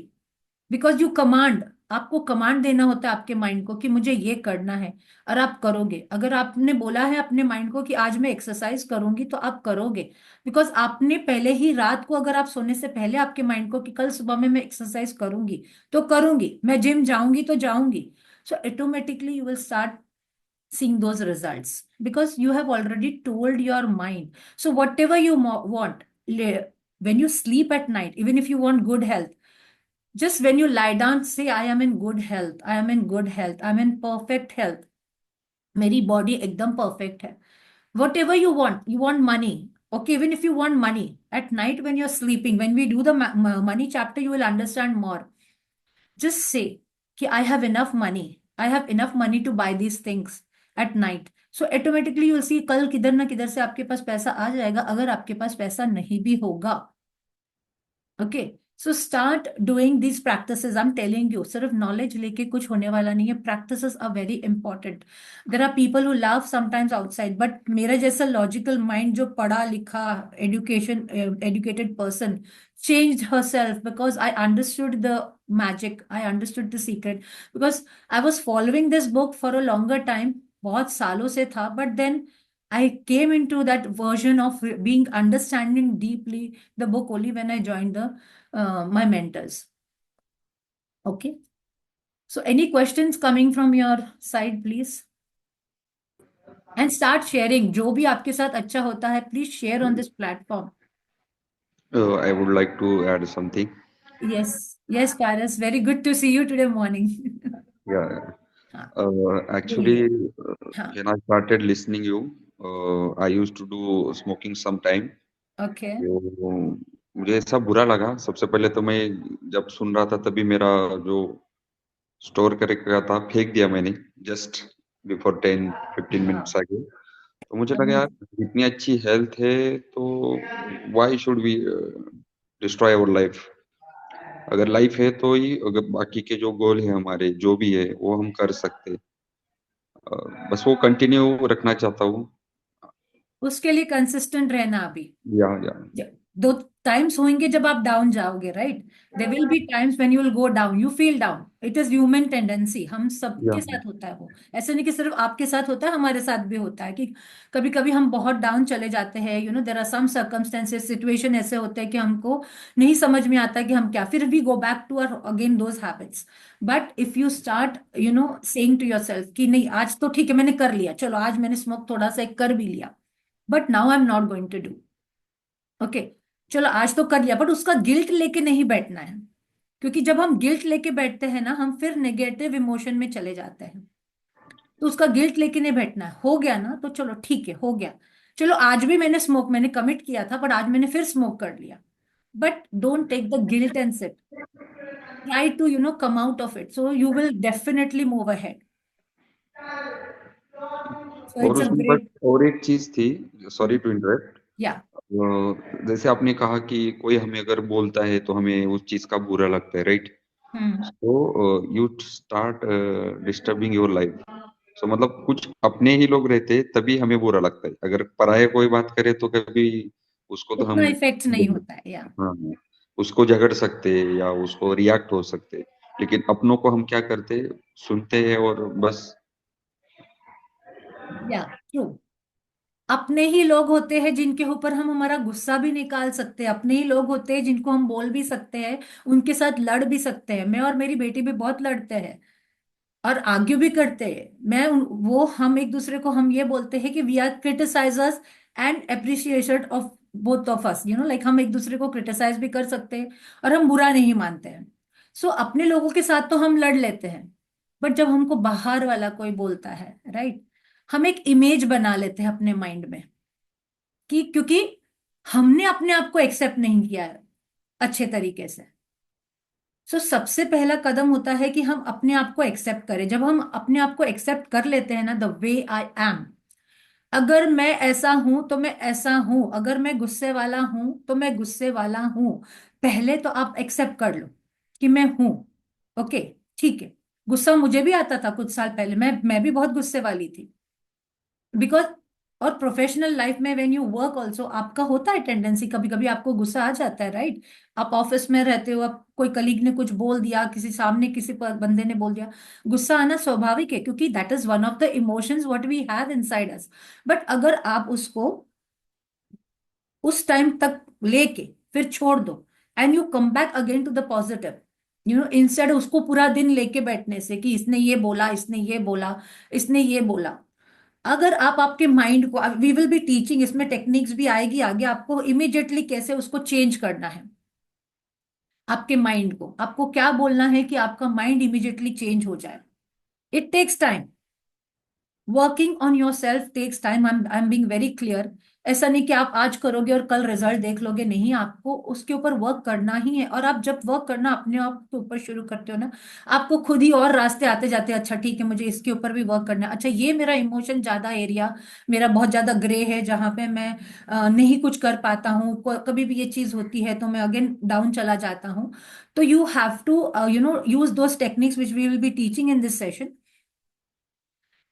Because you command, आपको command देना होता है आपके mind को कि मुझे ये करना है, और आप करोगे। अगर आपने बोला है अपने माइंड को कि आज मैं एक्सरसाइज करूंगी, तो आप करोगे। बिकॉज आपने पहले ही रात को, अगर आप सोने से पहले आपके माइंड को कि कल सुबह में मैं एक्सरसाइज करूंगी तो करूंगी, मैं जिम जाऊंगी तो जाऊंगी, so automatically you will start seeing those results because you have already told your mind. So whatever you want, when you sleep at night, even if you want good health, just when you lie down, say, I am in good health. I am in good health. I'm in perfect health. मेरी body एकदम perfect है। Whatever you want money. Okay, even if you want money at night when you're sleeping, when we do the money chapter, you will understand more. Just say कि I have enough money. I have enough money to buy these things at night. So automatically you'll see कल किधर ना किधर से आपके पास पैसा आ जाएगा, अगर आपके पास पैसा नहीं भी होगा। Okay, so start doing these practices. I am telling you, सिर्फ नॉलेज लेके कुछ होने वाला नहीं है, practices are very important. There are people who love sometimes outside, but मेरा जैसा लॉजिकल माइंड जो पढ़ा लिखा educated person changed herself because I understood the magic, I understood the secret, because I was following this book for a longer time, बहुत सालों से था, but then I came into that version of being understanding deeply the book only when I joined the my mentors. Okay. So any questions coming from your side, please? And start sharing. जो भी आपके साथ अच्छा होता है, please share on this platform. I would like to add something. Yes, yes, Paris. Very good to see you today morning. Yeah. हाँ, Actually, बोलिए। हाँ, when I started listening you, I used to do smoking sometime. Okay, तो मुझे ऐसा बुरा लगा। सबसे पहले तो मैं जब सुन रहा था तभी मेरा जो स्टोर करके था फेंक दिया मैंने, जस्ट बिफोर 10-15 मिनट्स हाँ, आगे। तो मुझे लगा यार इतनी अच्छी हेल्थ है तो why should we destroy our life. अगर लाइफ है तो ही, अगर बाकी के जो गोल है हमारे जो भी है वो हम कर सकते हैं। बस वो कंटिन्यू रखना चाहता हूँ। उसके लिए कंसिस्टेंट रहना अभी। या दो टाइम्स होंगे जब आप डाउन जाओगे, right. There will be times when you will go down, you feel down, it is human tendency, हम या सबके साथ होता है वो। ऐसा नहीं कि सिर्फ आपके साथ होता है, हमारे साथ भी होता है कि कभी कभी हम बहुत डाउन चले जाते हैं। There are some circumstances, situation ऐसे होते हैं कि हमको नहीं समझ में आता कि हम क्या, फिर भी go back to our again those habits. But if you start saying to your self कि नहीं, आज तो ठीक है मैंने कर लिया, चलो आज मैंने स्मोक थोड़ा सा एक कर भी लिया, but now I am not going to do. Okay, चलो आज तो कर लिया, बट उसका गिल्ट लेके नहीं बैठना है। क्योंकि जब हम गिल्ट लेके बैठते हैं ना, हम फिर नेगेटिव इमोशन में चले जाते हैं। तो उसका गिल्ट लेके नहीं बैठना है, हो गया ना तो चलो ठीक है, हो गया। चलो आज भी मैंने कमिट किया था, बट आज मैंने फिर स्मोक कर लिया। but don't take the guilt and sit. Try to, come out of it. So you will definitely move ahead. So और it's a उसमें बस great, और एक चीज थी, सॉरी टू इंटरप्ट। yeah. जैसे आपने कहा कि कोई हमें अगर बोलता है तो हमें उस चीज का बुरा लगता है, राइट? Hmm. तो you start disturbing your life. So मतलब कुछ अपने ही लोग रहते तभी हमें बुरा लगता है, अगर पराये कोई बात करे तो कभी उसको तो उतना हम, इफेक्ट नहीं होता है, या हाँ हाँ, उसको झगड़ सकते हैं या उसको रिएक्ट हो सकते हैं। लेकिन अपनों को हम क्या करते, सुनते हैं और बस। या ट्रू। अपने ही लोग होते हैं जिनके ऊपर हम हमारा गुस्सा भी निकाल सकते हैं, अपने ही लोग होते हैं जिनको हम बोल भी सकते हैं, उनके साथ लड़ भी सकते हैं। मैं और मेरी बेटी भी बहुत लड़ते हैं और आर्ग्यू भी करते हैं। वो हम एक दूसरे को हम ये बोलते हैं कि we are criticizers and appreciation of both of us, like हम एक दूसरे को क्रिटिसाइज भी कर सकते हैं और हम बुरा नहीं मानते हैं। सो अपने लोगों के साथ तो हम लड़ लेते हैं, बट जब हमको बाहर वाला कोई बोलता है, राइट, हम एक इमेज बना लेते हैं अपने माइंड में कि क्योंकि हमने अपने आप को एक्सेप्ट नहीं किया है अच्छे तरीके से। सो सबसे पहला कदम होता है कि हम अपने आप को एक्सेप्ट करें। जब हम अपने आप को एक्सेप्ट कर लेते हैं ना, द वे आई एम, अगर मैं ऐसा हूं तो मैं ऐसा हूं, अगर मैं गुस्से वाला हूं तो मैं गुस्से वाला हूं। पहले तो आप एक्सेप्ट कर लो कि मैं हूं। ओके, ठीक है। गुस्सा मुझे भी आता था कुछ साल पहले, मैं भी बहुत गुस्से वाली थी। बिकॉज और प्रोफेशनल लाइफ में व्हेन यू वर्क ऑल्सो आपका होता है टेंडेंसी, कभी कभी आपको गुस्सा आ जाता है, राइट? आप ऑफिस में रहते हो, आप कोई कलीग ने कुछ बोल दिया, किसी सामने किसी बंदे ने बोल दिया, गुस्सा आना स्वाभाविक है क्योंकि that is one of the emotions what we have inside us. But अगर आप उसको उस टाइम तक लेके फिर छोड़ दो and you come back again to the positive, instead उसको पूरा दिन लेके बैठने से कि इसने ये बोला, इसने ये बोला, इसने ये बोला। अगर आप आपके माइंड को, वी विल बी टीचिंग, इसमें टेक्निक्स भी आएगी आगे, आपको इमिडिएटली कैसे उसको चेंज करना है। आपके माइंड को आपको क्या बोलना है कि आपका माइंड इमिडिएटली चेंज हो जाए। It takes time. Working on your self takes time. I am being very clear. ऐसा नहीं कि आप आज करोगे और कल रिजल्ट देख लोगे, नहीं, आपको उसके ऊपर वर्क करना ही है। और आप जब वर्क करना अपने आप के ऊपर शुरू करते हो ना, आपको खुद ही और रास्ते आते जाते हैं। अच्छा ठीक है, मुझे इसके ऊपर भी वर्क करना है। अच्छा, ये मेरा इमोशन ज्यादा एरिया, मेरा बहुत ज्यादा ग्रे है जहां पे मैं नहीं कुछ कर पाता हूँ। कभी भी ये चीज होती है तो मैं अगेन डाउन चला जाता हूँ। तो you have to use those techniques which we will be teaching in this session.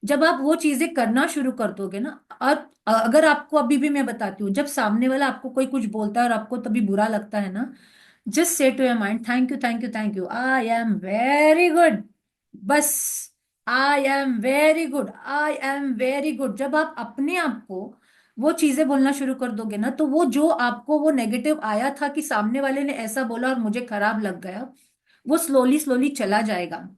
जब आप वो चीजें करना शुरू कर दोगे ना, और अगर आपको अभी भी मैं बताती हूँ, जब सामने वाला आपको कोई कुछ बोलता है और आपको तभी बुरा लगता है ना, just say to your mind, thank you, thank you, thank you, I am very good. बस, I am very good, I am very good. जब आप अपने आप को वो चीजें बोलना शुरू कर दोगे ना, तो वो जो आपको वो नेगेटिव आया था कि सामने वाले ने ऐसा बोला और मुझे खराब लग गया, वो स्लोली स्लोली चला जाएगा।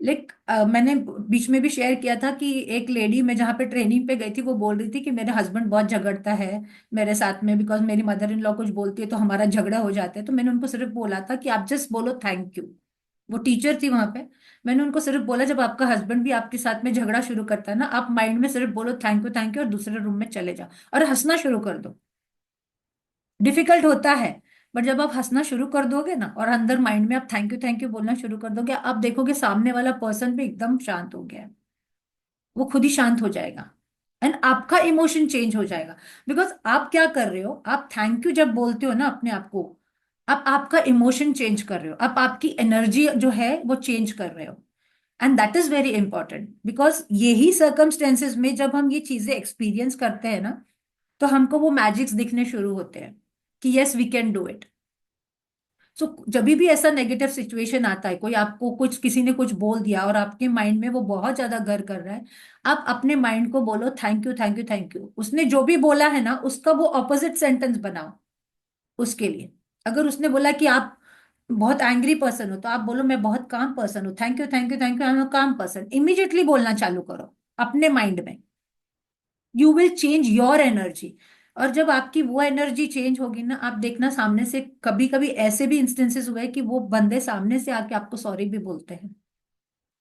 मैंने बीच में भी शेयर किया था कि एक लेडी, मैं जहाँ पे ट्रेनिंग पे गई थी, वो बोल रही थी कि मेरे हस्बैंड बहुत झगड़ता है मेरे साथ में, बिकॉज मेरी मदर इन लॉ कुछ बोलती है तो हमारा झगड़ा हो जाता है। तो मैंने उनको सिर्फ बोला था कि आप जस्ट बोलो थैंक यू। वो टीचर थी वहां पे। मैंने उनको सिर्फ बोला, जब आपका हस्बैंड भी आपके साथ में झगड़ा शुरू करता है ना, आप माइंड में सिर्फ बोलो थैंक यू और दूसरे रूम में चले जाओ और हंसना शुरू कर दो। डिफिकल्ट होता है, बट जब आप हंसना शुरू कर दोगे ना और अंदर माइंड में आप थैंक यू बोलना शुरू कर दोगे, आप देखोगे सामने वाला पर्सन भी एकदम शांत हो गया है। वो खुद ही शांत हो जाएगा एंड आपका इमोशन चेंज हो जाएगा। बिकॉज आप क्या कर रहे हो, आप थैंक यू जब बोलते हो ना अपने आप को, आप आपका इमोशन चेंज कर रहे हो, आप आपकी एनर्जी जो है वो चेंज कर रहे हो। And that is very important, because यही सर्कमस्टेंसेज में जब हम ये चीजें एक्सपीरियंस करते हैं ना, तो हमको वो मैजिक्स दिखने शुरू होते हैं कि yes we can do it. So जब भी ऐसा नेगेटिव सिचुएशन आता है, कोई आपको कुछ, किसी ने कुछ बोल दिया और आपके माइंड में वो बहुत ज्यादा घर कर रहा है, आप अपने माइंड को बोलो thank you, thank you, thank you. उसने जो भी बोला है ना, उसका वो ऑपोजिट सेंटेंस बनाओ उसके लिए। अगर उसने बोला कि आप बहुत एंग्री पर्सन हो, तो आप बोलो मैं बहुत काम पर्सन हूँ, thank you, thank you, thank you, I am a काम पर्सन। इमीडिएटली बोलना चालू करो अपने माइंड में। You will change your energy. और जब आपकी वो एनर्जी चेंज होगी ना, आप देखना सामने से, कभी कभी ऐसे भी इंस्टेंसेस हुए कि वो बंदे सामने से आके आपको सॉरी भी बोलते हैं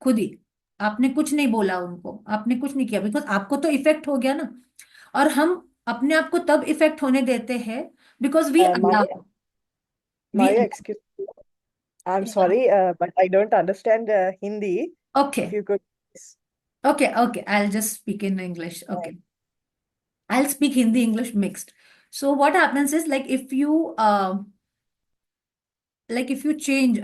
खुद ही। आपने कुछ नहीं बोला उनको, आपने कुछ नहीं किया, बिकॉज आपको तो इफेक्ट हो गया ना। और हम अपने आप को तब इफेक्ट होने देते हैं because we Maria, allow. Maria, We, excuse me. I'm yeah. sorry, but I don't understand Hindi. If Okay. you could please. Okay. Okay. I'll just speak in English. Okay. I'll speak Hindi, English mixed. So what happens is like if you change,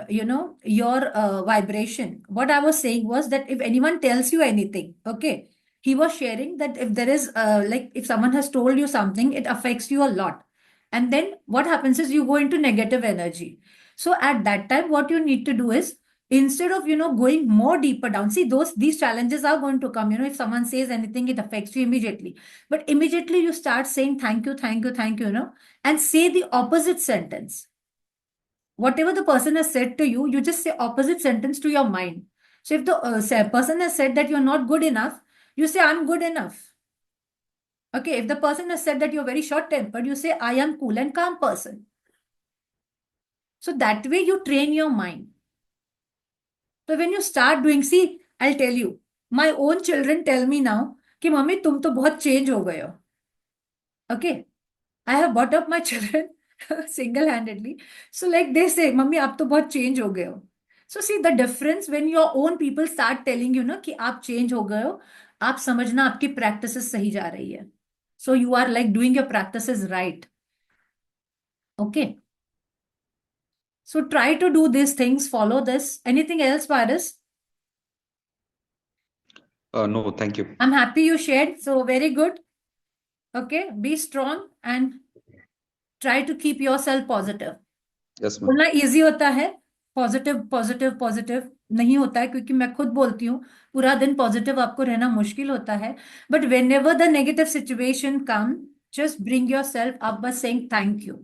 your vibration, what I was saying was that if anyone tells you anything, okay, he was sharing that if there is like if someone has told you something, it affects you a lot. And then what happens is you go into negative energy. So at that time, what you need to do is instead of going more deeper down, see these challenges are going to come. If someone says anything, it affects you immediately. But immediately you start saying thank you, thank you, thank you, and say the opposite sentence. Whatever the person has said to you, you just say opposite sentence to your mind. So if the person has said that you're not good enough, you say I'm good enough. Okay, if the person has said that you're very short tempered, you say I am cool and calm person. So that way you train your mind. So when you start doing, see, I'll tell you, my own children tell me now कि mummy तुम तो बहुत change हो गए हो. Okay, I have brought up my children single-handedly. So like they say, mummy आप तो बहुत चेंज हो गए हो. So see the difference when your own people start telling you ना कि आप चेंज हो गए हो, आप समझना आपकी practices सही जा रही है. So you are like doing your practices right. Okay. So try to do these things, follow this. Anything else, Paris? No, thank you. I'm happy you shared. So very good. Okay. Be strong and try to keep yourself positive. Yes, ma'am. बोलना easy होता है. Positive positive positive नहीं होता है क्योंकि मैं खुद बोलती हूँ पूरा दिन पॉजिटिव आपको रहना मुश्किल होता है. But when ever the negative situation come, just bring your self up by saying thank you.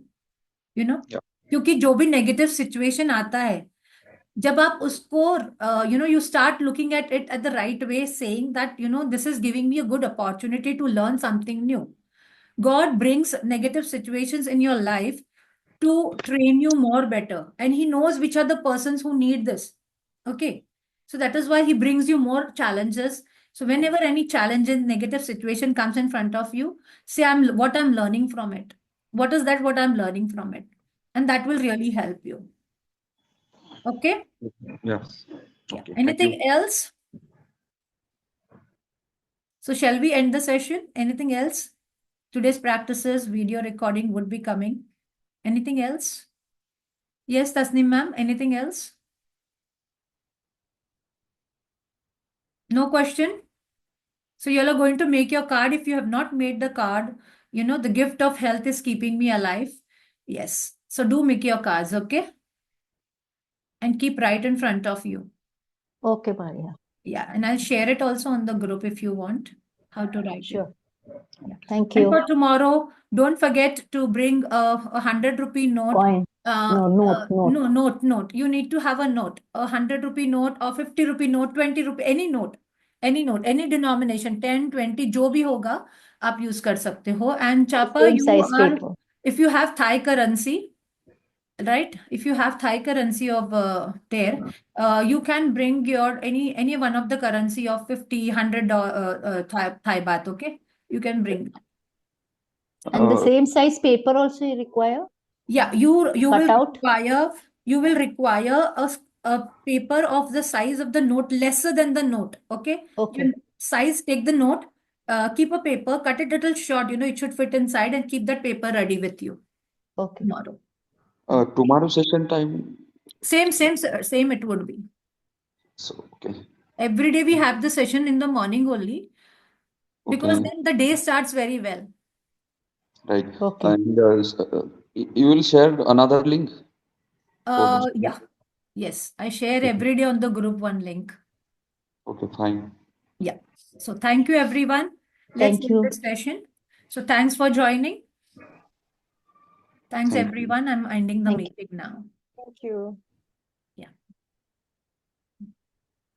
Yeah. क्योंकि जो भी नेगेटिव सिचुएशन आता है, जब आप उसको you start looking at it at the right way, saying that this is giving me a good opportunity to learn something new. God brings negative situations in your life to train you more better, and he knows which are the persons who need this. Okay, so that is why he brings you more challenges. So whenever any challenge and negative situation comes in front of you, say I'm learning from it. What is that what I'm learning from it? And that will really help you. Okay. Yeah. Yeah. Okay. Thank you. Anything else? So shall we end the session? Anything else? Today's practices, video recording would be coming. Anything else? Yes, Tasneem ma'am, anything else? No question? So you all are going to make your card. If you have not made the card, the gift of health is keeping me alive. Yes. So do make your cards, okay? And keep right in front of you. Okay, Maria. Yeah, and I'll share it also on the group if you want how to write it. Sure. Yeah. Thank And you. for tomorrow, don't forget to bring a 100 rupee note. Coin. No, note. Note. You need to have a note, a 100 rupee note or 50 rupee note, 20 rupee, any note, any denomination, 10, 20, जो भी होगा आप use कर सकते हो. And Chapa, Same size paper. if you have Thai currency, right? If you have Thai currency of there, you can bring your any one of the currency of 50, 100 Thai baht. Okay, you can bring that. And the same size paper also you require? Yeah, you Cut out? you will require a paper of the size of the note lesser than the note. Okay. Okay. Your size, take the note, keep a paper, cut it a little short. It should fit inside, and keep that paper ready with you Okay. tomorrow. Tomorrow session time. Same it would be. So okay. Every day we have the session in the morning only, because Okay. then the day starts very well. Right. Okay. And you will share another link for this. Yeah. Yes, I share every day on the group one link. Okay, fine. Yeah. So thank you, everyone. Let's Thank end you. this session. So thanks for joining. Thanks, Thank you. everyone. I'm ending the Thank you. meeting now. Thank you.